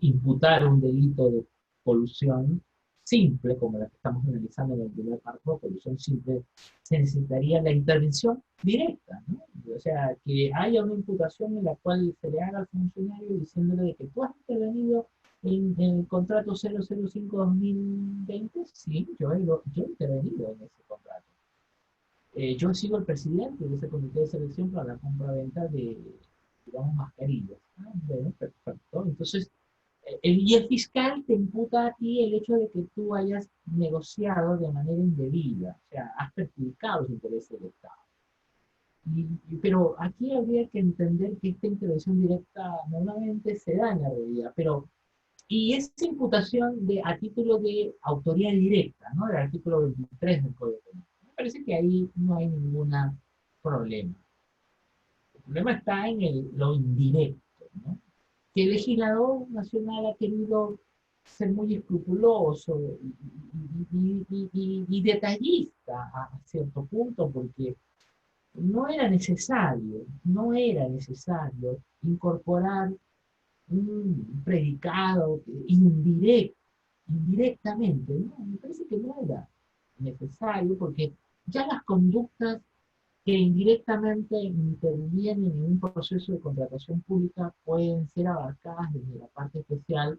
imputar un delito de colusión simple, como la que estamos analizando en el primer marco, colusión simple, se necesitaría la intervención directa, ¿no? O sea, que haya una imputación en la cual se le haga al funcionario diciéndole de que tú has intervenido en el contrato 005-2020, sí, yo he intervenido en ese contrato. Yo he sido el presidente de ese comité de selección para la compra-venta tiramos mascarillas. Ah, bueno, perfecto. Entonces, y el fiscal te imputa a ti el hecho de que tú hayas negociado de manera indebida, o sea, has perjudicado los intereses del Estado. Pero aquí habría que entender que esta intervención directa normalmente se da en la realidad, pero y esa imputación a título de autoría directa, ¿no? Del artículo 23 del Código Penal. Me parece que ahí no hay ningún problema. El problema está en lo indirecto, ¿no? Que el legislador nacional ha querido ser muy escrupuloso y detallista a cierto punto, porque no era necesario incorporar un predicado indirectamente, ¿no? Me parece que no era necesario porque ya las conductas que indirectamente intervienen en un proceso de contratación pública pueden ser abarcadas desde la parte especial,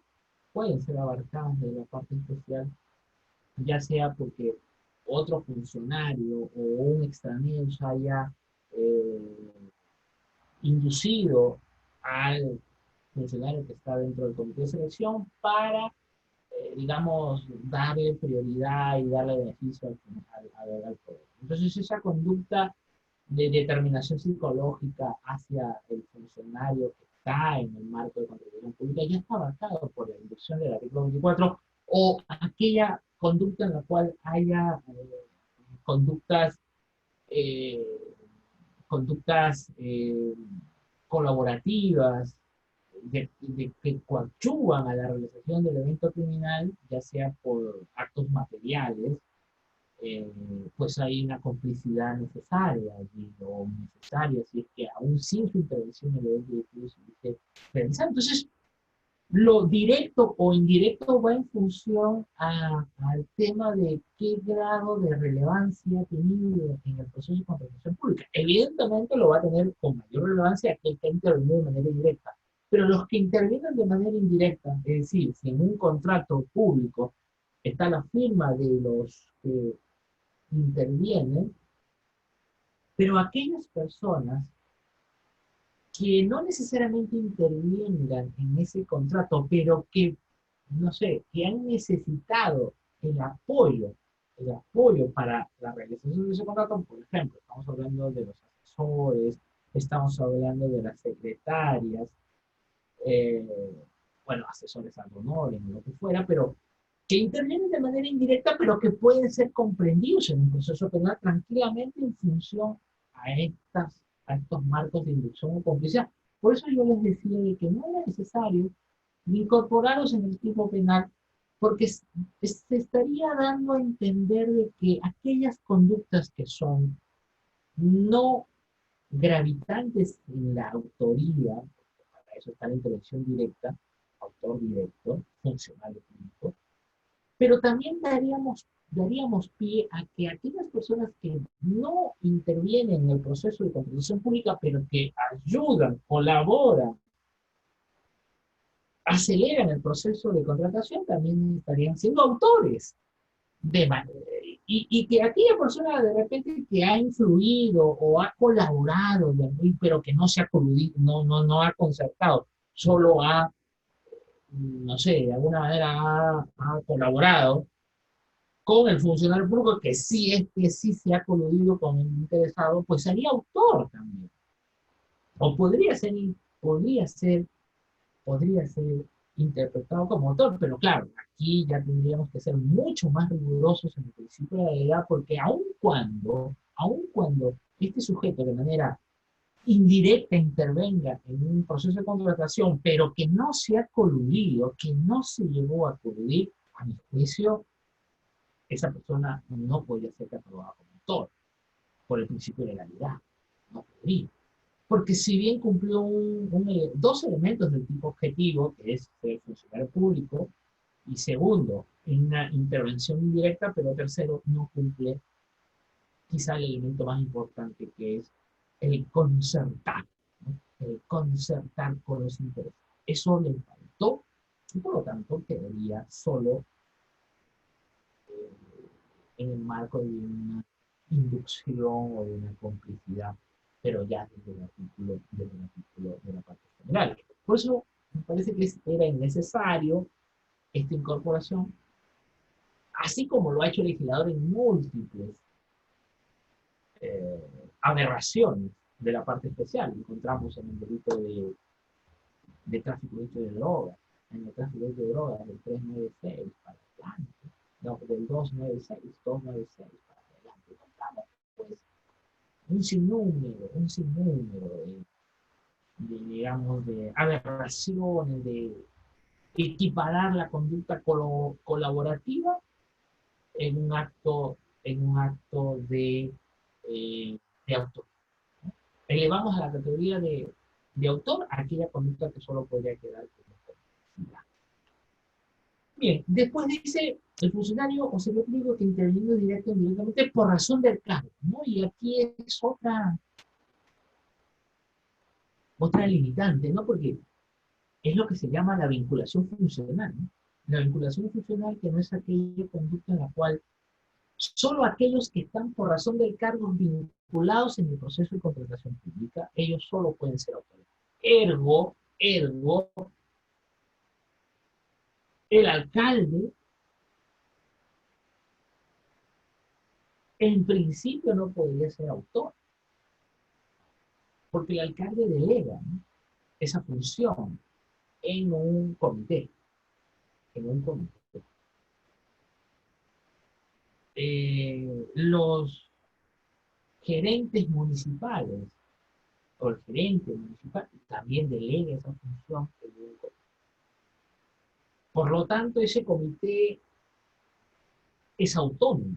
ya sea porque otro funcionario o un extranjero se haya eh, inducido al funcionario que está dentro del comité de selección para, digamos, darle prioridad y darle beneficio al poder. Entonces esa conducta de determinación psicológica hacia el funcionario que está en el marco de contratación pública ya está abarcado por la inducción del artículo 24 o aquella conducta en la cual haya conductas eh, conductas colaborativas que coadyuvan a la realización del evento criminal, ya sea por actos materiales, eh, pues hay una complicidad necesaria allí, o necesaria, si es que aún sin su intervención el evento delictivo se hubiese realizado. Entonces, lo directo o indirecto va en función al tema de qué grado de relevancia ha tenido en el proceso de contratación pública. Evidentemente lo va a tener con mayor relevancia aquel que ha intervenido de manera directa, pero los que intervienen de manera indirecta, es decir, si en un contrato público está la firma de los que intervienen, pero aquellas personas que no necesariamente intervengan en ese contrato, pero que, no sé, que han necesitado el apoyo, el apoyo para la realización de ese contrato, por ejemplo, estamos hablando de los asesores, estamos hablando de las secretarias, eh, bueno, asesores ad honorem, lo que fuera, pero que intervienen de manera indirecta, pero que pueden ser comprendidos en un proceso penal tranquilamente en función a estos marcos de inducción o complicidad. Por eso yo les decía de que no era necesario incorporarlos en el tipo penal, porque se estaría dando a entender de que aquellas conductas que son no gravitantes en la autoría, para eso está la intervención directa, autor directo, funcionario público, pero también daríamos pie a que aquellas personas que no intervienen en el proceso de contratación pública, pero que ayudan, colaboran, aceleran el proceso de contratación, también estarían siendo autores. De y que aquella persona de repente que ha influido o ha colaborado, pero que no se ha coludido, no ha concertado, solo ha, no sé, de alguna manera ha colaborado con el funcionario público que sí es que sí se ha coludido con el interesado, pues sería autor también. O podría ser, podría ser interpretado como autor, pero claro, aquí ya tendríamos que ser mucho más rigurosos en el principio de la legalidad, porque aun cuando este sujeto de manera indirecta intervenga en un proceso de contratación, pero que no se ha coludido, que no se llegó a coludir, a mi juicio, esa persona no podría ser catalogada como autor por el principio de legalidad. No podría. Porque si bien cumplió dos elementos del tipo objetivo, que es ser funcionario público, y segundo, una intervención indirecta, pero tercero, no cumple quizá el elemento más importante, que es el concertar, ¿no? El concertar con los intereses. Eso le faltó y por lo tanto quedaría solo en el marco de una inducción o de una complicidad. pero ya desde el artículo de la parte general. Por eso me parece que era innecesario esta incorporación, así como lo ha hecho el legislador en múltiples aberraciones de la parte especial. Encontramos en el delito de tráfico de drogas, en el tráfico de drogas del 396 para adelante, no, del 296 para adelante. Encontramos pues un sinnúmero digamos, de aberraciones, de equiparar la conducta colaborativa en un acto de autor. Elevamos a la categoría de autor a aquella conducta que solo podría quedar como complicidad. Bien, después dice el funcionario o servidor público que intervino directa o indirectamente por razón del cargo, ¿no? Y aquí es otra limitante, ¿no? Porque es lo que se llama la vinculación funcional, ¿no? La vinculación funcional que no es aquella conducta en la cual solo aquellos que están por razón del cargo vinculados en el proceso de contratación pública, ellos solo pueden ser autores. Ergo, el alcalde en principio no podría ser autor, porque el alcalde delega, ¿no?, esa función en un comité, en un comité. Los gerentes municipales o el gerente municipal también delega esa función en un comité. Por lo tanto, ese comité es autónomo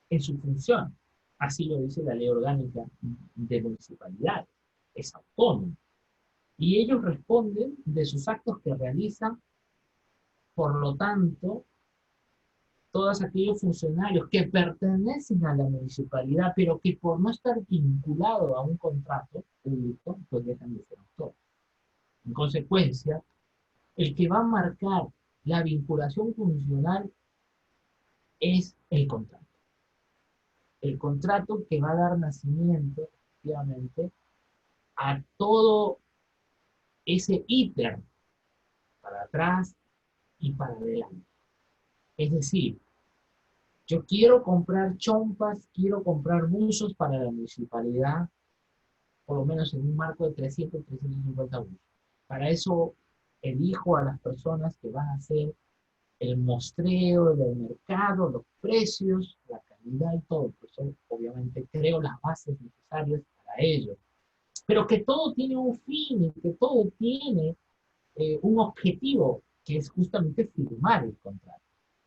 en su función. Así lo dice la ley orgánica de municipalidades. Es autónomo. Y ellos responden de sus actos que realizan. Por lo tanto, todos aquellos funcionarios que pertenecen a la municipalidad, pero que por no estar vinculados a un contrato público, pues dejan de ser autores. En consecuencia, el que va a marcar la vinculación funcional es el contrato. El contrato que va a dar nacimiento, efectivamente, a todo ese íter para atrás y para adelante. Es decir, yo quiero comprar chompas, quiero comprar buzos para la municipalidad, por lo menos en un marco de 350 buzos. Para eso elijo a las personas que van a hacer el mostreo del mercado, los precios, la calidad y todo. Por eso, obviamente, creo las bases necesarias para ello. Pero que todo tiene un fin y que todo tiene un objetivo, que es justamente firmar el contrato.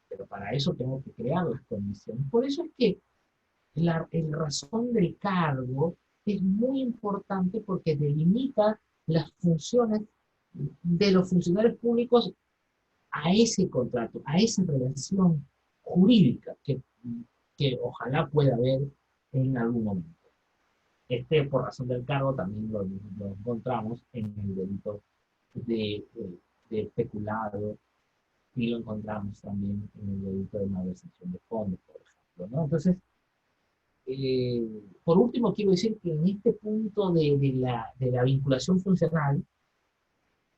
Pero para eso tengo que crear las condiciones. Por eso es que el razón del cargo es muy importante porque delimita las funciones de los funcionarios públicos a ese contrato, a esa relación jurídica que ojalá pueda haber en algún momento. Por razón del cargo también lo encontramos en el delito de peculado y lo encontramos también en el delito de malversación de fondos, por ejemplo, ¿no? Entonces, por último, quiero decir que en este punto de la vinculación funcional,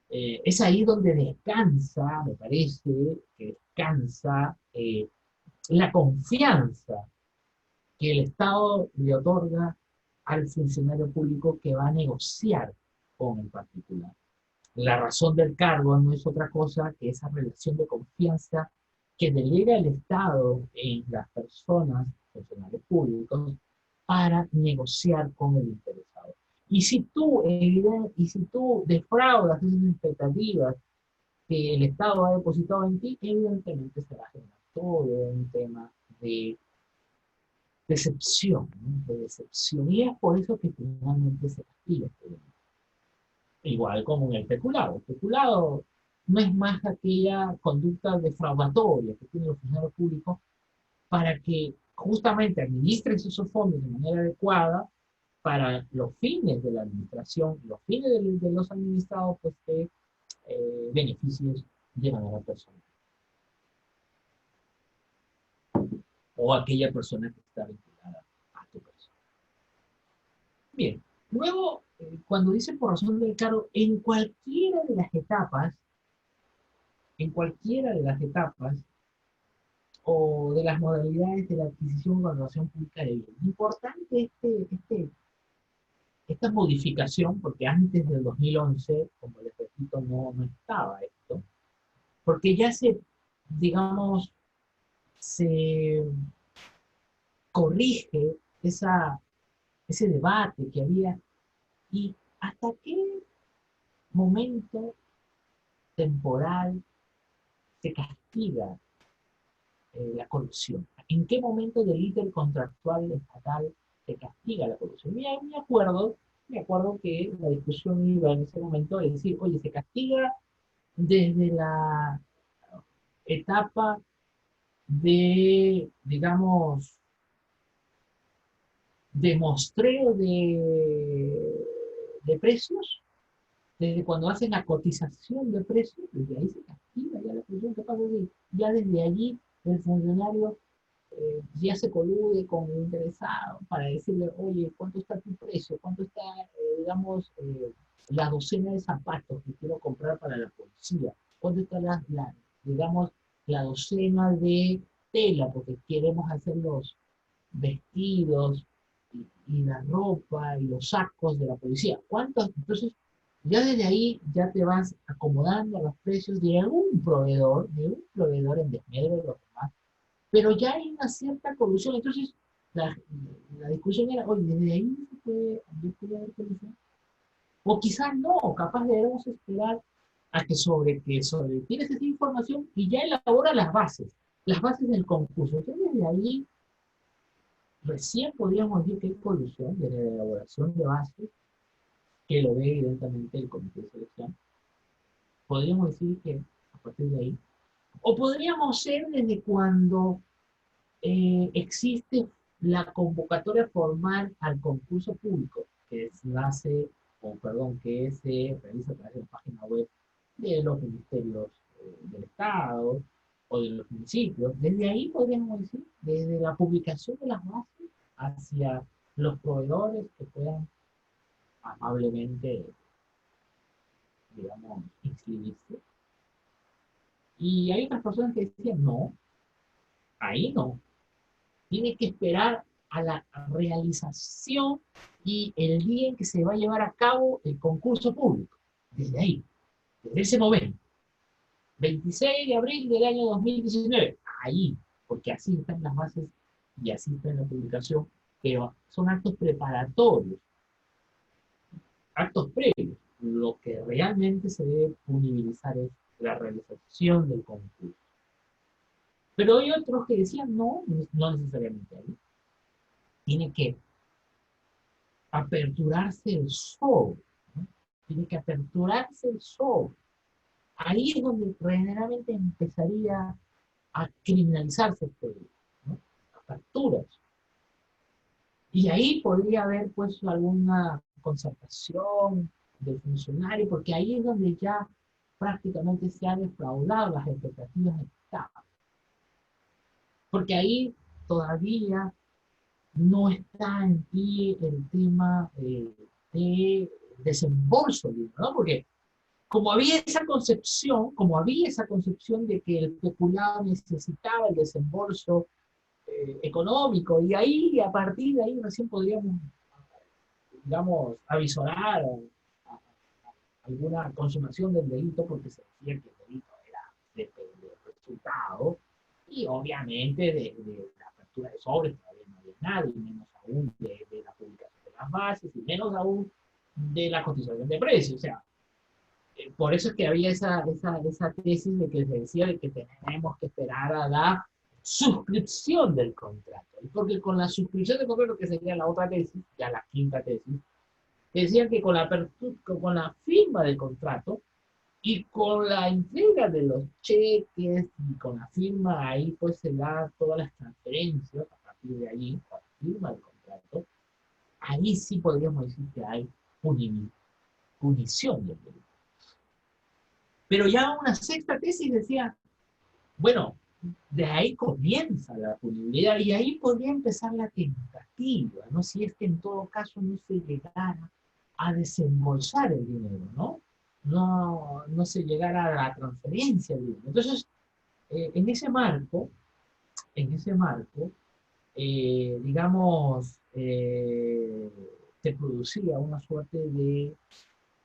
es ahí donde descansa, me parece, que descansa la confianza que el Estado le otorga al funcionario público que va a negociar con el particular. La razón del cargo no es otra cosa que esa relación de confianza que delega el Estado en las personas, funcionarios públicos, para negociar con el interesado. Y si tú defraudas esas expectativas que el Estado ha depositado en ti, evidentemente se va a generar todo un tema de decepción, ¿no? De decepción. Y es por eso que finalmente se castiga este delito. Igual como en el peculado. El peculado no es más aquella conducta defraudatoria que tienen los funcionarios públicos para que justamente administren esos fondos de manera adecuada para los fines de la administración, los fines de los administrados, pues que beneficios de manera personal. O aquella persona que está vinculada a tu persona. Bien, Luego, cuando dice por razón del cargo, en cualquiera de las etapas, o de las modalidades de la adquisición o evaluación pública de bienes. Importante esta modificación, porque antes del 2011, como les repito, no estaba esto, porque ya digamos, se corrige ese debate que había y hasta qué momento temporal se castiga la corrupción. ¿En qué momento del íter contractual estatal se castiga la corrupción? Mira, me acuerdo que la discusión iba en ese momento de decir, oye, se castiga desde la etapa de, digamos, de mostreo de precios, desde cuando hacen la cotización de precios, desde ahí se castiga ya la corrupción. ¿Qué pasa? Ya desde allí el funcionario ya se colude con el interesado para decirle, oye, ¿cuánto está tu precio? ¿Cuánto está, digamos, la docena de zapatos que quiero comprar para la policía? ¿Cuánto está digamos, la docena de tela? Porque queremos hacer los vestidos y la ropa y los sacos de la policía. ¿Cuántos? Entonces, ya desde ahí ya te vas acomodando a los precios de un proveedor en desmedro de los demás, pero ya hay una cierta corrupción. Entonces, la discusión era, oye, desde ahí yo puede haber corrupción. O quizás no, capaz debemos esperar a que tienes esa información y ya elabora las bases del concurso. Entonces, desde ahí recién podríamos decir que hay corrupción, desde la elaboración de bases, que lo ve evidentemente el comité de selección. Podríamos decir que a partir de ahí. O podríamos ser desde cuando existe la convocatoria formal al concurso público, que se hace, o perdón, que se realiza a través de la página web de los ministerios del Estado o de los municipios. Desde ahí podríamos decir, desde la publicación de las bases hacia los proveedores que puedan amablemente, digamos, inscribirse. Y hay otras personas que decían, no, ahí no, tiene que esperar a la realización y el día en que se va a llevar a cabo el concurso público. Desde ahí, desde ese momento. 26 de abril del año 2019. Ahí, porque así están las bases y así está en la publicación, pero son actos preparatorios, actos previos. Lo que realmente se debe punibilizar es la realización del concurso. Pero hay otros que decían, no, no necesariamente ahí. Tiene que aperturarse el sobre, ¿no? Tiene que aperturarse el sobre. Ahí es donde generalmente empezaría a criminalizarse este delito, ¿no? Aperturas. Y ahí podría haber pues alguna concertación del funcionario, porque ahí es donde ya prácticamente se han defraudado las expectativas del Estado. Porque ahí todavía no está en pie el tema de desembolso libre, ¿no? Porque como había esa concepción de que el peculado necesitaba el desembolso económico, y ahí, a partir de ahí, recién podríamos, digamos, avisorar alguna consumación del delito, porque se decía que el delito era del resultado, y obviamente de la apertura de sobres todavía no había nada, y menos aún de la publicación de las bases, y menos aún de la cotización de precios. O sea, por eso es que había esa tesis de que se decía de que tenemos que esperar a la suscripción del contrato. Porque con la suscripción del contrato, que sería la otra tesis, ya la quinta tesis, decían que con la firma del contrato y con la entrega de los cheques y con la firma ahí pues se da todas las transferencias a partir de allí, con la firma del contrato, ahí sí podríamos decir que hay punición del delito. Pero ya una sexta tesis decía, bueno, de ahí comienza la punibilidad y ahí podría empezar la tentativa, ¿no? Si es que en todo caso no se llegara a desembolsar el dinero, ¿no? No se llegara a la transferencia del dinero. Entonces, en ese marco, digamos, se producía una suerte de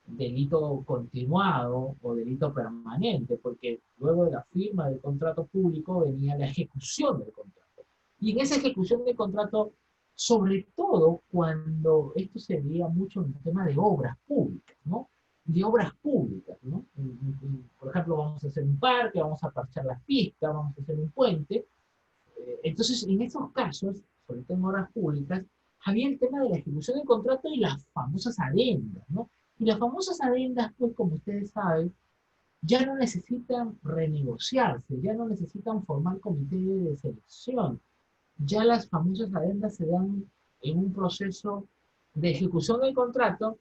delito continuado o delito permanente, porque luego de la firma del contrato público venía la ejecución del contrato. Y en esa ejecución del contrato, sobre todo cuando esto se veía mucho en el tema de obras públicas, ¿no? De obras públicas, ¿no? Por ejemplo, vamos a hacer un parque, vamos a parchar las pistas, vamos a hacer un puente. Entonces, en estos casos, sobre todo en obras públicas, había el tema de la ejecución del contrato y las famosas adendas, ¿no? Y las famosas adendas, pues, como ustedes saben, ya no necesitan renegociarse, ya no necesitan formar comité de selección. Ya las famosas adendas se dan en un proceso de ejecución del contrato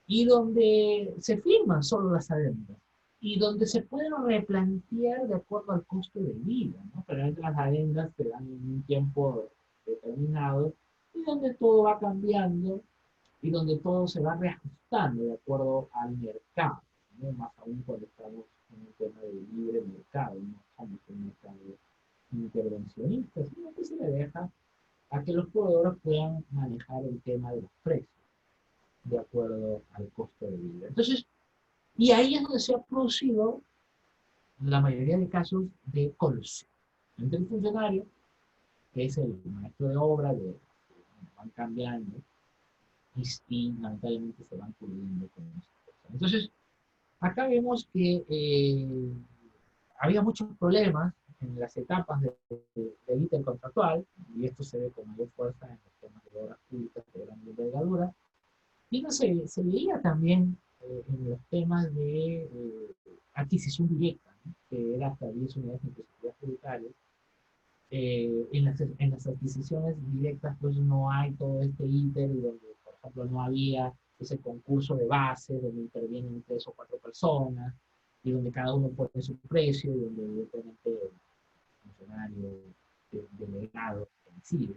y donde se firman solo las adendas y donde se pueden replantear de acuerdo al costo de vida, ¿no? Generalmente las adendas se dan en un tiempo determinado y donde todo va cambiando y donde todo se va reajustando de acuerdo al mercado, ¿no? Más aún cuando estamos en un tema de libre mercado, no estamos en un mercado intervencionista, sino que se le deja a que los proveedores puedan manejar el tema de los precios de acuerdo al costo de vida. Entonces, y ahí es donde se ha producido la mayoría de casos de colusión entre el funcionario, que es el maestro de obra, van cambiando, y lamentablemente se van cubriendo con esas cosas. Entonces, acá vemos que había muchos problemas en las etapas del ítem contractual, y esto se ve con mayor fuerza en los temas de obras públicas de gran envergadura, y no se veía también en los temas de adquisición directa, ¿no? Que era hasta 10 unidades de imposibilidad tributaria. En las adquisiciones directas pues no hay todo este íter donde, por ejemplo, no había ese concurso de base donde intervienen 3 o 4 personas y donde cada uno pone su precio y donde evidentemente el funcionario delegado decide.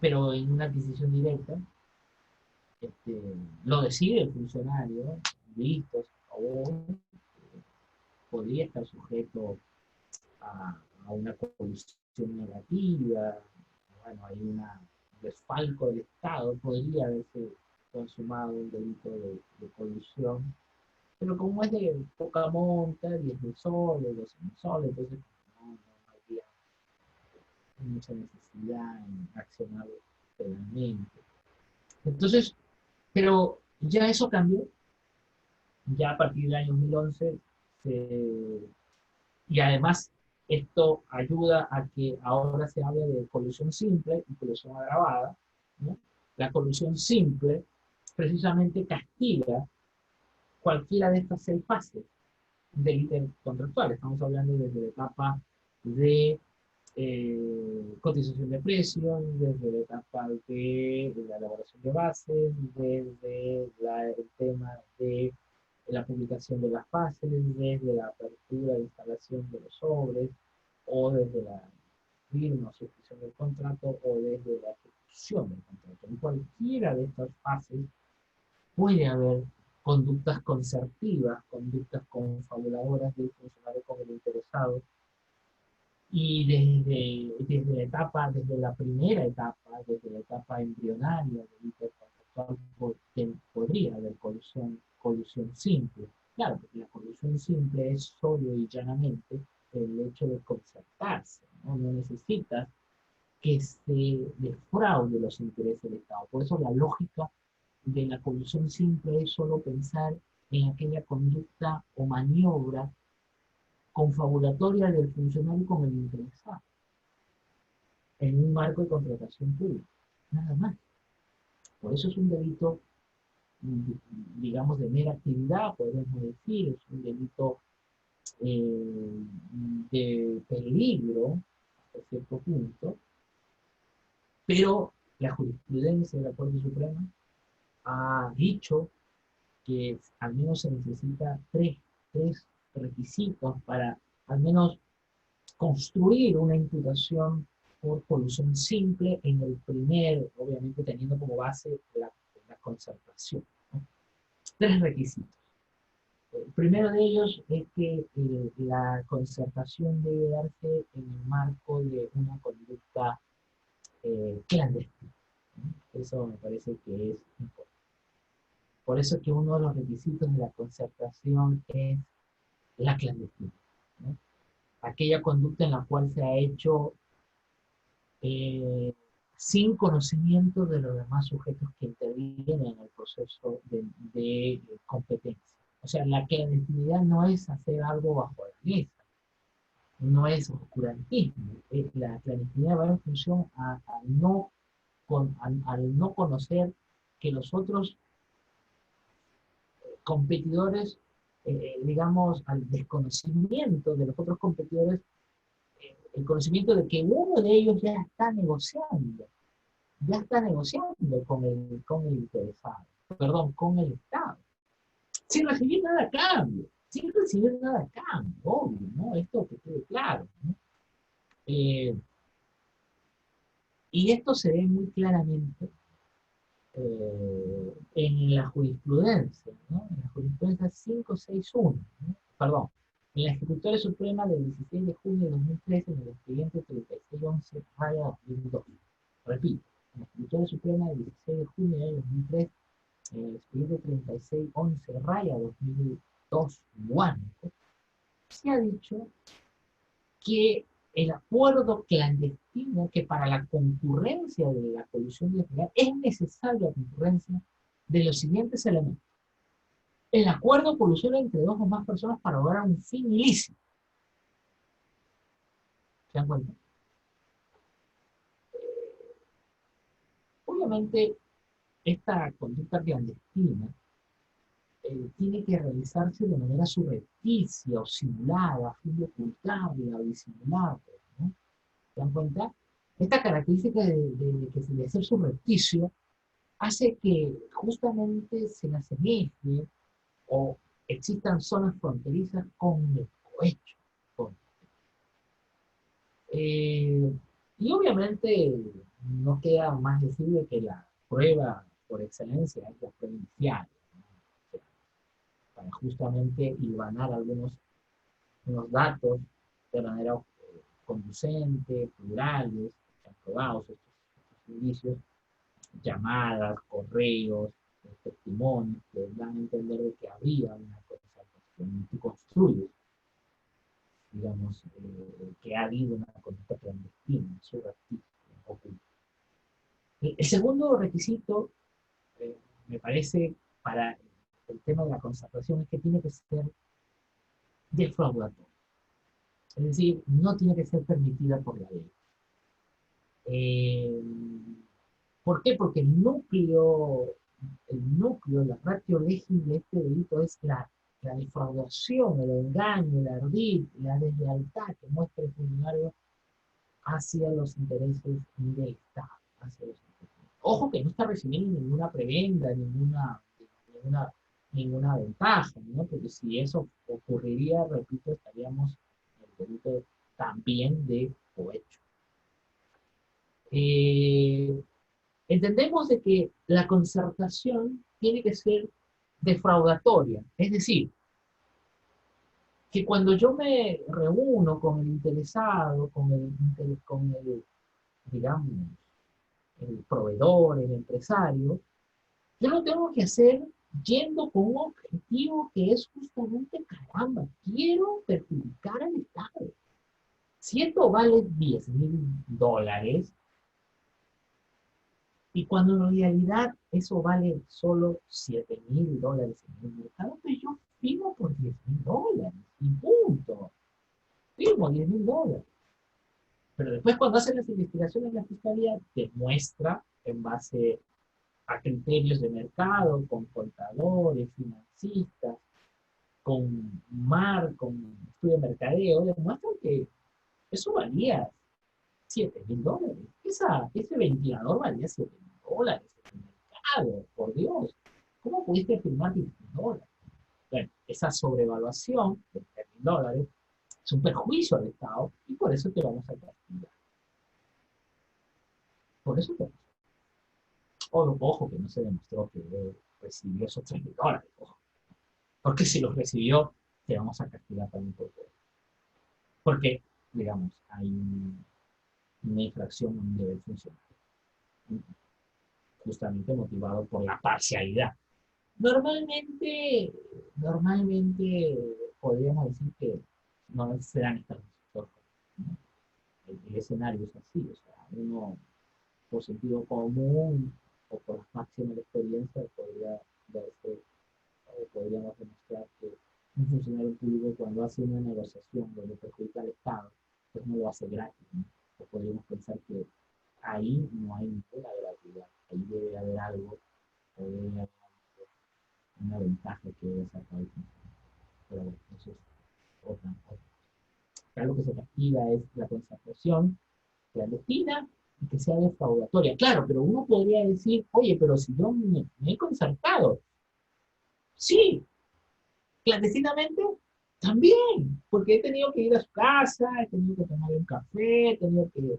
Pero en una adquisición directa lo decide el funcionario, listo, o podría estar sujeto a una colusión negativa, bueno, hay un desfalco del Estado, podría haberse consumado un delito de colusión, pero como es de poca monta, 10.000 soles, 12.000 soles, entonces no había mucha necesidad en accionar penalmente. Entonces, pero ya eso cambió, ya a partir del año 2011, y además esto ayuda a que ahora se hable de colusión simple y colusión agravada, ¿no? La colusión simple precisamente castiga cualquiera de estas 6 fases del ítem contractual. Estamos hablando desde la etapa de cotización de precios, desde la etapa de la elaboración de bases, desde el tema de la publicación de las fases, desde la apertura e instalación de los sobres, o desde la firma o suscripción del contrato, o desde la ejecución del contrato. En cualquiera de estas fases puede haber conductas concertivas, conductas confabuladoras del funcionario con el interesado, y desde la etapa, desde la primera etapa, desde la etapa embrionaria del intercontractual, podría haber colusión simple. Claro, porque la colusión simple es solo y llanamente el hecho de concertarse, ¿no? No necesitas que se defraude los intereses del Estado. Por eso la lógica de la colusión simple es solo pensar en aquella conducta o maniobra confabulatoria del funcionario con el interesado, en un marco de contratación pública, nada más. Por eso es un delito, digamos, de mera actividad, podemos decir, es un delito de peligro hasta cierto punto, pero la jurisprudencia de la Corte Suprema ha dicho que al menos se necesita tres requisitos para al menos construir una imputación por colusión simple en el primer, obviamente teniendo como base la concertación, ¿no? Tres requisitos. El primero de ellos es que la concertación debe darse en el marco de una conducta clandestina, ¿no? Eso me parece que es importante. Por eso es que uno de los requisitos de la concertación es la clandestinidad, ¿no? Aquella conducta en la cual se ha hecho sin conocimiento de los demás sujetos que intervienen en el proceso de competencia. O sea, la clandestinidad no es hacer algo bajo la mesa, no es oscurantismo. La clandestinidad va en función al no conocer que los otros competidores, digamos, al desconocimiento de los otros competidores, el conocimiento de que uno de ellos ya está negociando con el interesado, perdón, con el Estado, sin recibir nada a cambio, sin recibir nada a cambio, obvio, ¿no? Esto que quede claro, ¿no? Y esto se ve muy claramente en la jurisprudencia, ¿no? En la jurisprudencia 561, ¿no? Perdón, en la Ejecutoria Suprema del 16 de junio de 2013, en el expediente 3611-2002. Repito, en la Ejecutoria Suprema del 16 de junio de 2003, en el expediente 3611-2002, Guánico, se ha dicho que el acuerdo clandestino, que para la concurrencia de la colusión ilegal es necesaria la concurrencia de los siguientes elementos. El acuerdo colusión entre dos o más personas para lograr un fin ilícito. ¿Se dan cuenta? Obviamente, esta conducta clandestina tiene que realizarse de manera subrepticia o simulada, a fin de ocultarla o disimularla, ¿no? ¿Se dan cuenta? Esta característica que se le hace subrepticio hace que justamente se le asemeje o existan zonas fronterizas con el cohecho. Y obviamente no queda más decir que la prueba por excelencia es la prueba inicial, ¿no? O sea, para justamente hilvanar unos datos de manera conducente, plurales, aprobados estos indicios, llamadas, correos, testimonios que dan a entender de que había una concertación. Tú construyes, digamos, que ha habido una conducta clandestina, surrepticia, oculta. El segundo requisito, me parece, para el tema de la concertación es que tiene que ser defraudatorio. Es decir, no tiene que ser permitida por la ley. ¿Por qué? Porque la ratio legis de este delito es la defraudación, el engaño, el ardid, la deslealtad que muestra el funcionario hacia los intereses del Estado. Ojo que no está recibiendo ninguna prebenda, ninguna ventaja, ¿no? Porque si eso ocurriría, repito, estaríamos en el delito también de cohecho. Entendemos de que la concertación tiene que ser defraudatoria, es decir, que cuando yo me reúno con el interesado, digamos, el proveedor, el empresario, yo lo tengo que hacer yendo con un objetivo que es justamente, caramba, quiero perjudicar al Estado. Si esto vale $10,000, y cuando en realidad eso vale solo $7,000 en el mercado, pues yo firmo por $10,000 y punto. Firmo $10,000. Pero después cuando hacen las investigaciones la fiscalía demuestra en base a criterios de mercado, con contadores, financistas, con estudio de mercadeo, demuestran que eso valía $7,000. Ese ventilador valía $7,000 en el mercado, por Dios. ¿Cómo pudiste firmar $10,000? Bueno, esa sobrevaluación de $7,000 es un perjuicio al Estado y por por eso te vamos a castigar. Por eso te vamos a... Ojo, que no se demostró que él recibió esos $3.000, ojo. Porque si los recibió, te vamos a castigar también por todo. Porque, digamos, hay una infracción a un deber funcional, justamente motivado por la parcialidad. Normalmente podríamos decir que no se dan estas dos cosas, ¿no? El escenario es así, o sea, uno por sentido común o por las máximas de experiencia podría verse, podríamos demostrar que un funcionario público cuando hace una negociación donde perjudica al Estado, pues no lo hace gratis, ¿no? O podríamos pensar que ahí no hay ninguna gratuidad, ahí debe haber algo, o debe haber una ventaja que debe sacar el funcionario. Pero bueno, eso es otra. Acá lo que se castiga es la concentración clandestina y que sea defraudatoria. Claro, pero uno podría decir, oye, pero si yo me he concertado, sí, clandestinamente, también, porque he tenido que ir a su casa, he tenido que tomar un café, he tenido que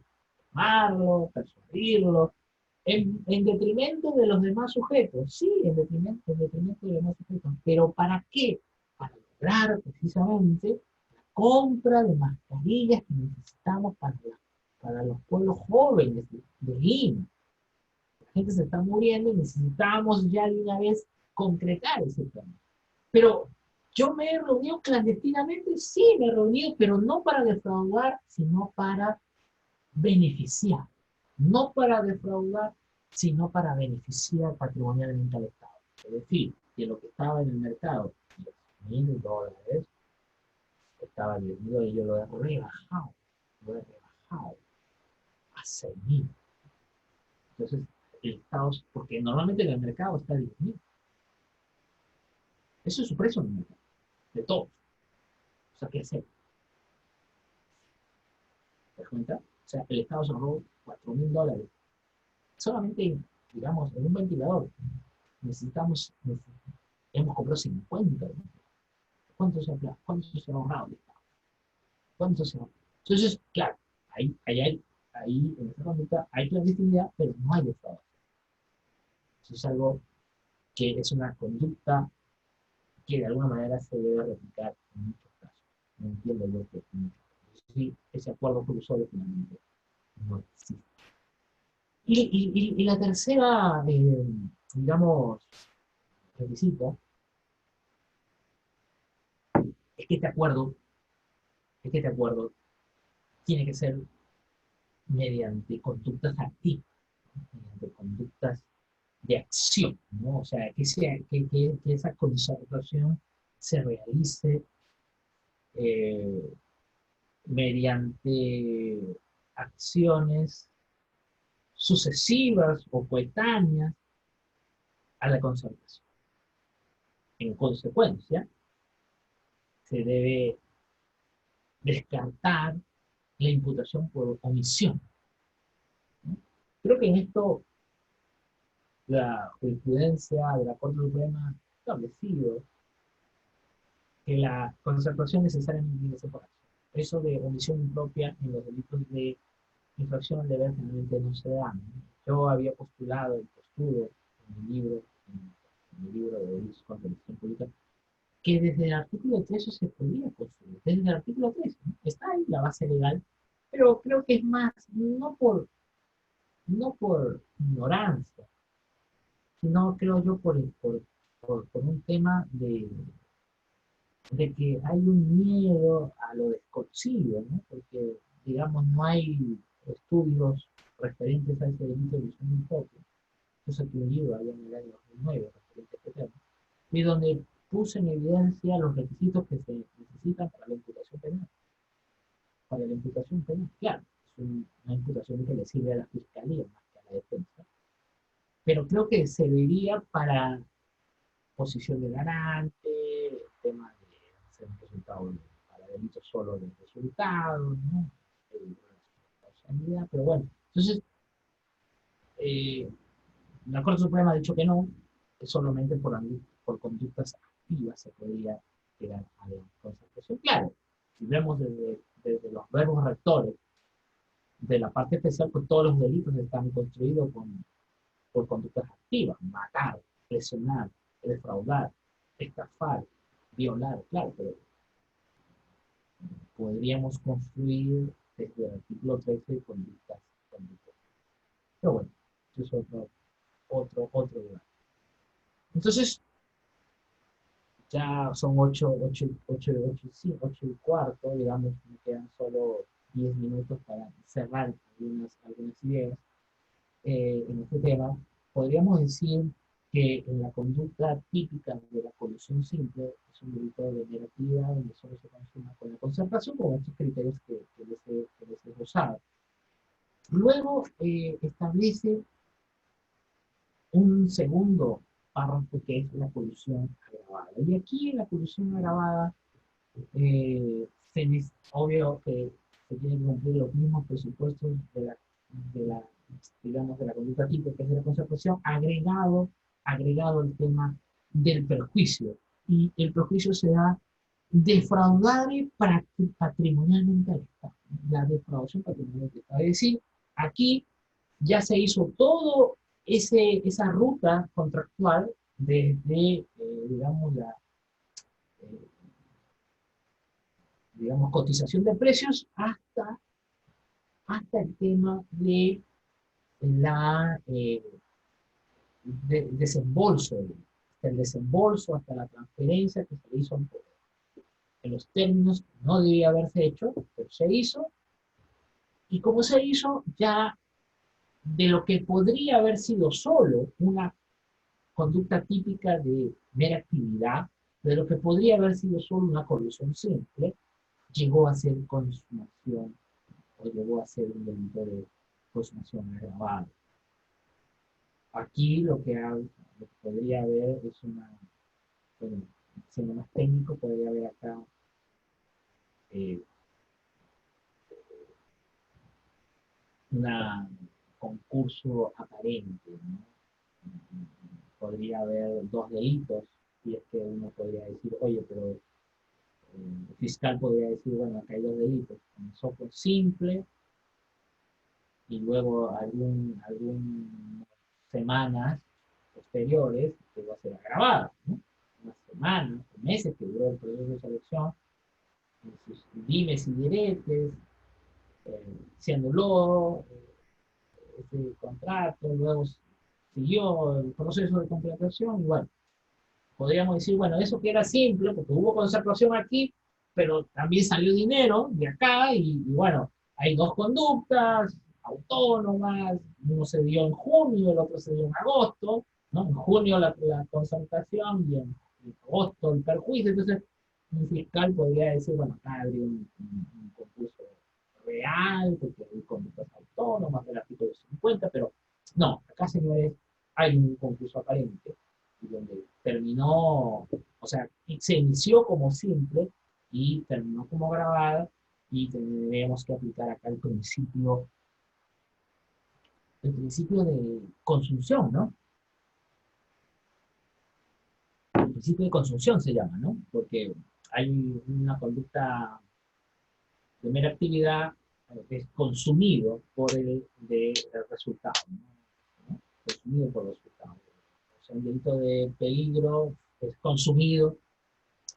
tomarlo, persuadirlo, en detrimento de los demás sujetos, sí, en detrimento de los demás sujetos, pero ¿para qué? Para lograr precisamente la compra de mascarillas que necesitamos para los pueblos jóvenes de Lima. La gente se está muriendo y necesitamos ya de una vez concretar ese plan. Pero yo me he reunido clandestinamente, sí, me he reunido, pero no para defraudar, sino para beneficiar. No para defraudar, sino para beneficiar patrimonialmente al Estado. Es decir, que lo que estaba en el mercado, $10.000, estaba $10.000 y yo lo he rebajado a 6.000. Entonces, el Estado, porque normalmente en el mercado está 10.000. Eso es su precio en el mercado, de todos. O sea, ¿qué hacer? ¿Te das cuenta? O sea, el Estado se ahorró $4.000. Solamente, digamos, en un ventilador hemos comprado 50. ¿Cuánto se ha ahorrado el Estado? ¿Cuánto se ha ahorrado? Entonces, claro, ahí en esta conducta hay clandestinidad, pero no hay Estado. Eso es algo que es una conducta que de alguna manera se debe replicar en muchos casos. No entiendo yo que en muchos casos. Sí, ese acuerdo cruzado finalmente no existe. Y la tercera, digamos, requisito es que este acuerdo, tiene que ser mediante conductas activas, ¿no? Mediante conductas de acción, ¿no? O sea, que esa concertación se realice eh, mediante acciones sucesivas o coetáneas a la concertación. En consecuencia, se debe descartar la imputación por omisión, ¿no? Creo que en esto la jurisprudencia de la Corte Suprema ha establecido que la concertación necesariamente tiene separación. Eso de omisión impropia en los delitos de infracción al deber generalmente no se da, ¿no? Yo había postulado y postulo en mi libro de delitos contra la administración pública que desde el artículo 3 eso se podría construir. Desde el artículo 3, ¿no? Está ahí la base legal, pero creo que es más, no por ignorancia, sino creo yo por un tema de que hay un miedo a lo desconocido, ¿no? Porque, digamos, no hay estudios referentes a ese delito de visión impropia. Yo saqué un libro allá en el año 2009 referente a este tema, y donde puse en evidencia los requisitos que se necesitan para la imputación penal. Para la imputación penal, claro, es una imputación que le sirve a la fiscalía más que a la defensa. Pero creo que serviría para posición de garante, el tema de hacer un resultado para delitos solo de resultados, ¿no? Pero bueno, entonces, eh, la Corte Suprema ha dicho que no, que solamente por conductas activas se podría llegar a la concertación. Claro, si vemos desde desde los verbos rectores de la parte especial, pues todos los delitos están construidos por conductas activas: matar, presionar, defraudar, estafar, violar, claro, pero podríamos construir desde el artículo 13 conductas. Pero bueno, eso es otro lugar. Entonces, ya son 8:15, digamos, me quedan solo 10 minutos para cerrar algunas ideas en este tema. Podríamos decir que en la conducta típica de la colusión simple es un delito de mera actividad donde solo se consuma con la concertación con estos criterios que les he esbozado. Luego establece un segundo párrafo que es la colusión agravada. Y aquí en la colusión agravada, obvio que se tienen que cumplir los mismos presupuestos de la, digamos, de la conducta típica, que es de la concertación, agregado el tema del perjuicio. Y el perjuicio se da defraudar patrimonialmente al Estado. La defraudación patrimonial al Estado. Es decir, aquí ya se hizo todo esa ruta contractual desde, digamos, eh, digamos, cotización de precios hasta el tema de desembolso, hasta el desembolso, hasta la transferencia que se le hizo al poder. En los términos que no debía haberse hecho, pero se hizo, y como se hizo, ya de lo que podría haber sido solo una conducta típica de mera actividad, de lo que podría haber sido solo una colusión simple, llegó a ser consumación, o llegó a ser un delito de consumación agravada. Aquí lo que podría haber es bueno, siendo más técnico, podría haber acá eh, un concurso aparente, ¿no? Podría haber dos delitos, y es que uno podría decir, oye, pero el fiscal podría decir, bueno, acá hay dos delitos: comenzó por simple, y luego algunas semanas posteriores llegó a ser agravado, ¿no? Unas semanas, meses que duró el proceso de selección, en sus dimes y diretes, se anuló ese contrato, luego siguió el proceso de contratación, y bueno, podríamos decir, bueno, eso que era simple, porque hubo concertación aquí, pero también salió dinero de acá, y bueno, hay dos conductas autónomas, uno se dio en junio, el otro se dio en agosto, ¿no? En junio la concertación y en agosto el perjuicio. Entonces un fiscal podría decir, bueno, acá habría un concurso real, porque hay conductas autónomas del artículo 50, pero no, acá, señores, hay un concurso aparente, y donde terminó, o sea, se inició como simple y terminó como grabada, y tendríamos que aplicar acá el principio de consunción, ¿no? El principio de consunción se llama, ¿no? Porque hay una conducta de mera actividad que es consumido por el resultado, ¿no? Consumido por el resultado. O sea, el delito de peligro es consumido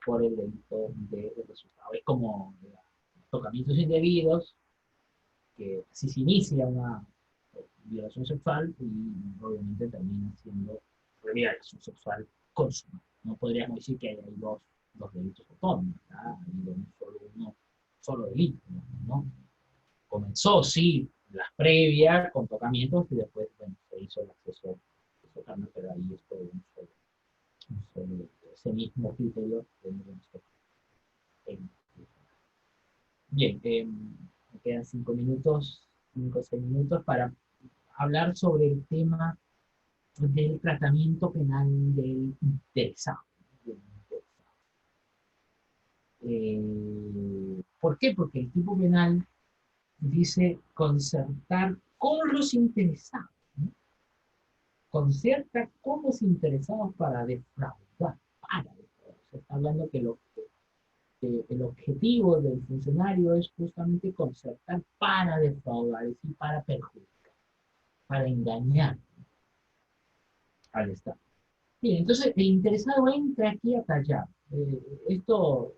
por el delito de resultado. Es como tocamientos indebidos, que así se inicia una violación sexual y obviamente termina siendo violación sexual consumada. No podríamos decir que hay dos delitos autónomos, ¿verdad? Ha habido solo delito, ¿no? Comenzó, sí, las previas con tocamientos, y después, bueno, se hizo el acceso carnal, pero ahí es todo ese mismo criterio tendríamos que bien, me quedan 5 minutos, 5 o 6 minutos para hablar sobre el tema del tratamiento penal del interesado. ¿Por qué? Porque el tipo penal dice concertar con los interesados, ¿no? Concerta con los interesados para defraudar. Se está hablando que el objetivo del funcionario es justamente concertar para defraudar, es decir, para perjudicar, para engañar al Estado. Bien, entonces el interesado entra aquí a callar. Esto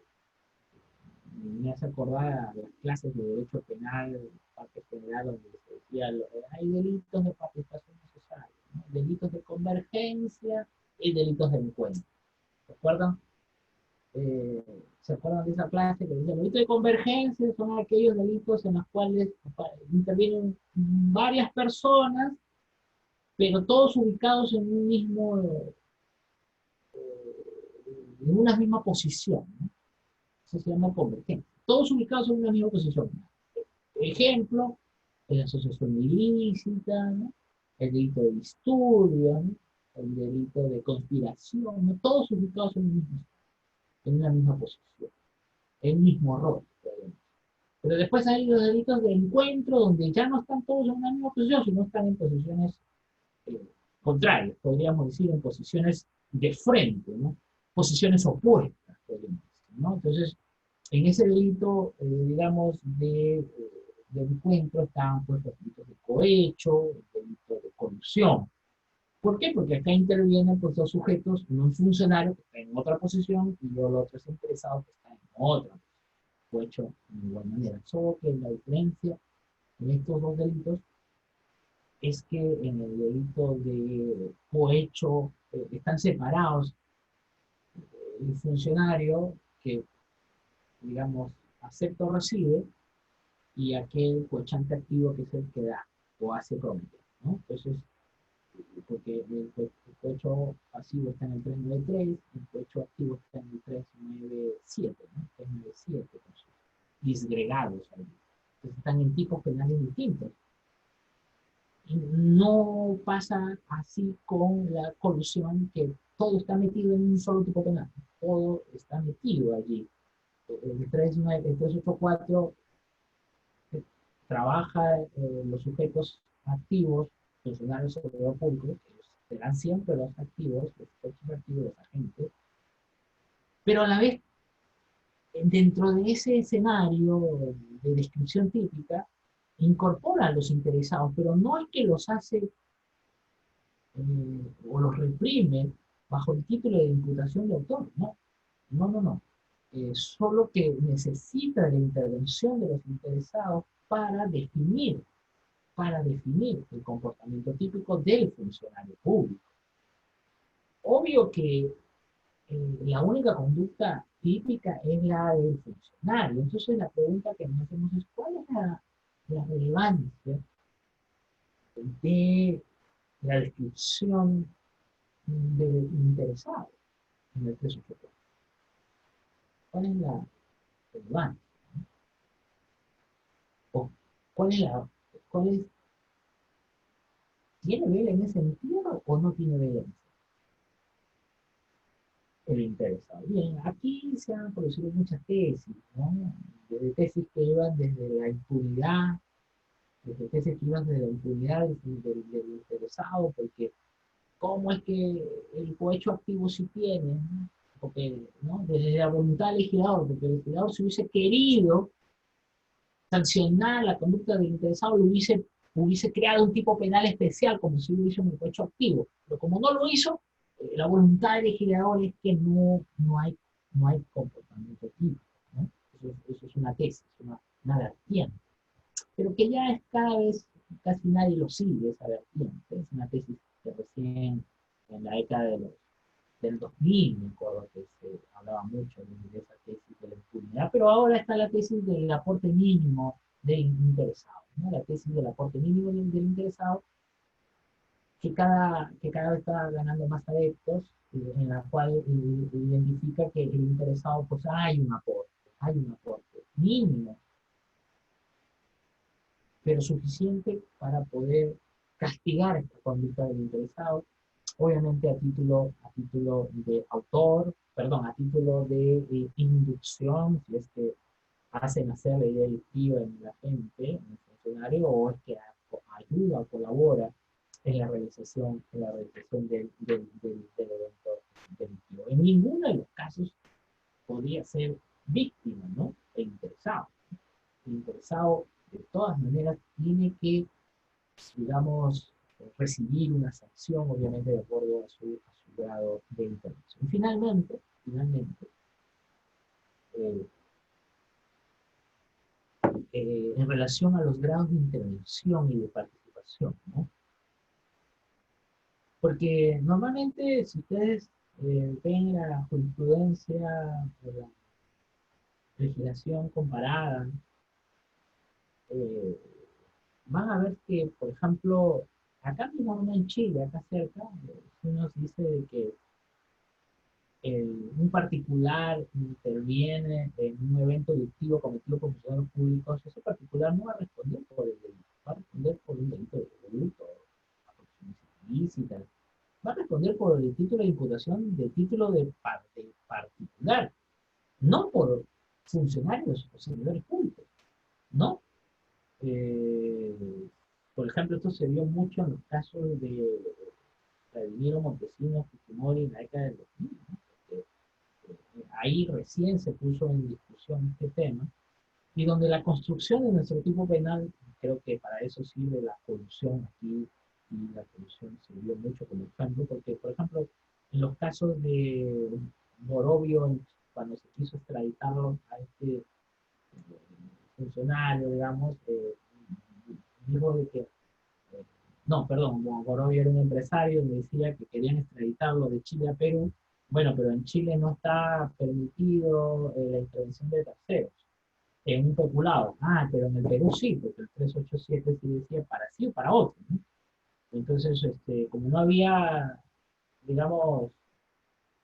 me hace acordar a las clases de Derecho Penal, parte general, donde se decía, hay delitos de participación necesaria, ¿no? Delitos de convergencia y delitos de encuentro. ¿Se acuerdan? ¿Se acuerdan de esa clase que dice, los delitos de convergencia son aquellos delitos en los cuales intervienen varias personas, pero todos ubicados en un mismo, en una misma posición, ¿no? Eso se llama convergencia. Todos ubicados en una misma posición. Ejemplo, la asociación ilícita, ¿no? El delito de disturbio, ¿no? El delito de conspiración, ¿no? Todos ubicados en una misma posición, el mismo rol. Pero después hay los delitos de encuentro, donde ya no están todos en una misma posición, sino están en posiciones contrarias, podríamos decir, en posiciones de frente, ¿no? Posiciones opuestas, podríamos decir, ¿no? Entonces, en ese delito, digamos, de encuentro están pues, los delitos de cohecho, el delito de colusión. ¿Por qué? Porque acá intervienen pues, dos sujetos, un funcionario que está en otra posición y el otro es interesado que está en otra. Cohecho de igual manera. Solo que la diferencia en estos dos delitos es que en el delito de cohecho están separados el funcionario que, digamos, acepta o recibe y aquel cohechante activo que es el que da o hace prometer, ¿no? Entonces, porque el cohecho pasivo está en el 393, el cohecho activo está en el 397, ¿no? 397, con sus disgregados ahí. Entonces están en tipos penales distintos. Y no pasa así con la colusión, que todo está metido en un solo tipo penal, todo está metido allí. El 384 trabaja los sujetos activos, funcionarios del servidor público, que serán siempre los activos, los sujetos activos, los agentes, pero a la vez, dentro de ese escenario de descripción típica, incorpora a los interesados, pero no es que los hace o los reprime bajo el título de imputación de autor, no, no, no, no. Solo que necesita la intervención de los interesados para definir el comportamiento típico del funcionario público. Obvio que la única conducta típica es la del funcionario. Entonces la pregunta que nos hacemos es, ¿cuál es la relevancia de la descripción del interesado en el 384? ¿Cuál es la relevancia? ¿O cuál es cuál es, ¿tiene vela en ese sentido o no tiene vela en ese sentido? El interesado. Bien, aquí se han producido muchas tesis, ¿no? Desde tesis que iban desde la impunidad, desde tesis que iban desde la impunidad del interesado, porque ¿cómo es que el cohecho activo sí tiene? ¿No? Porque, ¿no? Desde la voluntad del legislador, porque el legislador si hubiese querido sancionar la conducta del interesado, hubiese creado un tipo penal especial, como si lo hizo en el cohecho activo. Pero como no lo hizo, la voluntad del legislador es que no hay comportamiento típico, ¿no? Eso es una tesis, una vertiente. Pero que ya es cada vez, casi nadie lo sigue, esa vertiente. Es una tesis que recién en la década del 2000, me acuerdo que se hablaba mucho de esa tesis de la impunidad, pero ahora está la tesis del aporte mínimo del interesado, ¿no? La tesis del aporte mínimo del interesado, que cada vez está ganando más adeptos, en la cual identifica que el interesado, pues hay un aporte mínimo, pero suficiente para poder castigar esta conducta del interesado, obviamente a título de autor, perdón, a título de inducción, si es que hacen hacer la idea delictiva en la gente, en el funcionario, o es que ayuda o colabora en la realización del evento delictivo. En ninguno de los casos podría ser víctima interesado de todas maneras tiene que, digamos, recibir una sanción, obviamente, de acuerdo a su grado de intervención. Y finalmente, eh, en relación a los grados de intervención y de participación, ¿no? Porque normalmente, si ustedes ven la jurisprudencia o la legislación comparada, eh, van a ver que, por ejemplo, acá mismo en Chile, acá cerca, uno se dice de que un particular interviene en un evento delictivo cometido por funcionarios públicos, ese particular no va a responder por el delito, va a responder por un delito de hurto, aproximación ilícita, va a responder por el título de imputación de título de particular, no por funcionarios o servidores públicos, ¿no? Eh, por ejemplo, esto se vio mucho en los casos de Vladimiro Montesinos Fujimori en la década del 2000, ¿no? Ahí recién se puso en discusión este tema, y donde la construcción de nuestro tipo penal, creo que para eso sirve la corrupción aquí, y la corrupción sirvió mucho como ejemplo, porque, por ejemplo, en los casos de Borovio, cuando se quiso extraditarlo a este funcionario, digamos, dijo de que, no, perdón, Borovio era un empresario, me decía que querían extraditarlo de Chile a Perú, bueno, pero en Chile no está permitido la intervención de terceros en un peculado. Ah, pero en el Perú sí, porque el 387 sí decía para sí o para otro, ¿no? Entonces, como no había, digamos,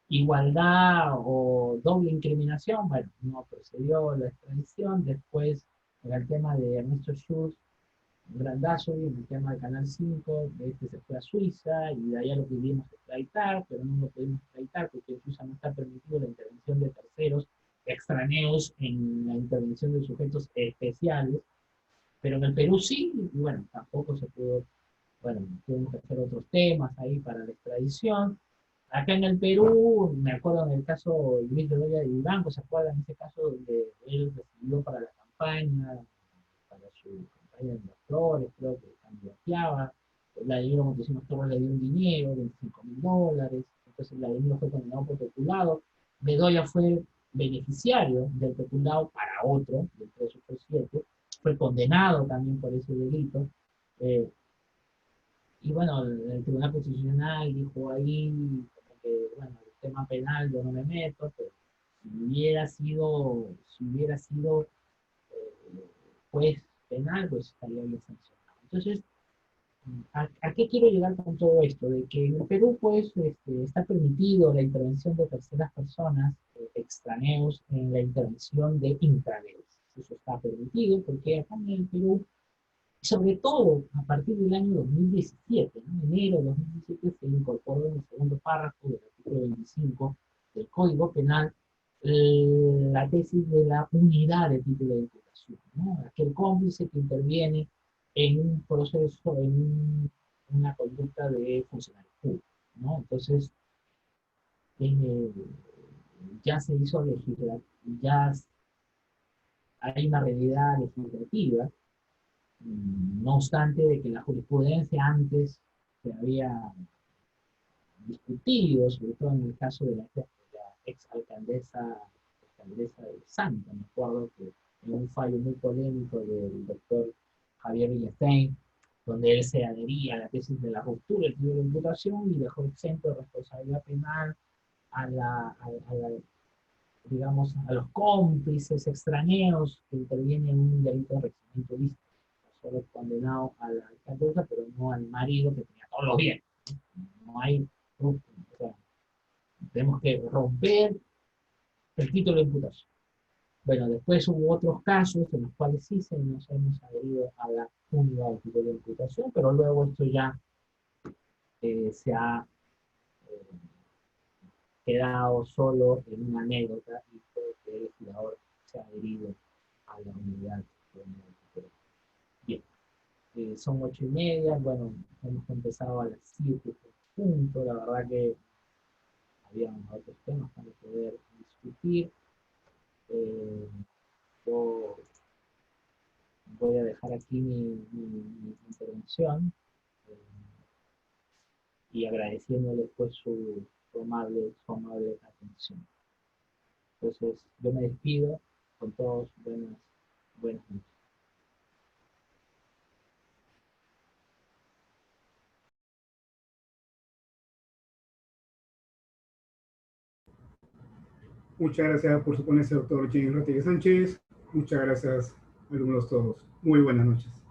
igualdad o doble incriminación, bueno, no procedió la extradición. Después, en el tema de Ernesto Schultz, un grandazo, y en el tema del Canal 5, de este se fue a Suiza, y de allá lo pudimos extraditar, pero no lo pudimos extraditar porque en Suiza no está permitido la intervención de terceros extraneos en la intervención de sujetos especiales, pero en el Perú sí, y bueno, tampoco se pudo, bueno, tuvimos que hacer otros temas ahí para la extradición. Acá en el Perú, me acuerdo en el caso de Luis Bedoya de Durango, ¿se acuerdan? En ese caso donde él recibió para la campaña, para su campaña de las flores, creo que candidateaba, Vladimiro Montesinos Torres le dio un dinero, $25.000, entonces Vladimiro fue condenado por peculado, Bedoya fue beneficiario del peculado para otro, del 387, fue condenado también por ese delito, eh, y bueno, el Tribunal Constitucional dijo ahí como que, bueno, el tema penal yo no me meto, pero si hubiera sido juez penal, pues estaría bien sancionado. Entonces, ¿a qué quiero llegar con todo esto? De que en el Perú, pues, está permitido la intervención de terceras personas, extraneos, en la intervención de intraneos. Eso está permitido porque acá en el Perú, sobre todo a partir del año 2017, ¿no? Enero de 2017, se incorporó en el segundo párrafo del artículo 25 del Código Penal la tesis de la unidad de título de imputación, ¿no? Aquel cómplice que interviene en un proceso, una conducta de funcionario público, ¿no? Entonces, eh, ya se hizo ya hay una realidad legislativa, no obstante de que la jurisprudencia antes se había discutido, sobre todo en el caso de la ex alcaldesa de Santa, me acuerdo que en un fallo muy polémico del doctor Javier Villestein, donde él se adhería a la tesis de la ruptura del título de imputación y dejó exento de responsabilidad penal digamos, a los cómplices extrañeos que intervienen en un delito de enriquecimiento ilícito. Solo condenado a la alcaldesa, pero no al marido que tenía todos los bienes. No hay, o sea, tenemos que romper el título de imputación. Bueno, después hubo otros casos en los cuales sí nos hemos adherido a la unidad del título de imputación, pero luego esto ya se ha eh, quedado solo en una anécdota, y creo que el legislador se ha adherido a la unidad del título. Bien, son 8:30, bueno, hemos empezado a las 7 punto, la verdad que habíamos otros temas para poder discutir. Yo voy a dejar aquí mi intervención y agradeciéndole pues su amable atención. Entonces, yo me despido con todos. Buenas noches. Muchas gracias por su ponencia, doctor James Rodríguez Sánchez. Muchas gracias, alumnos todos. Muy buenas noches.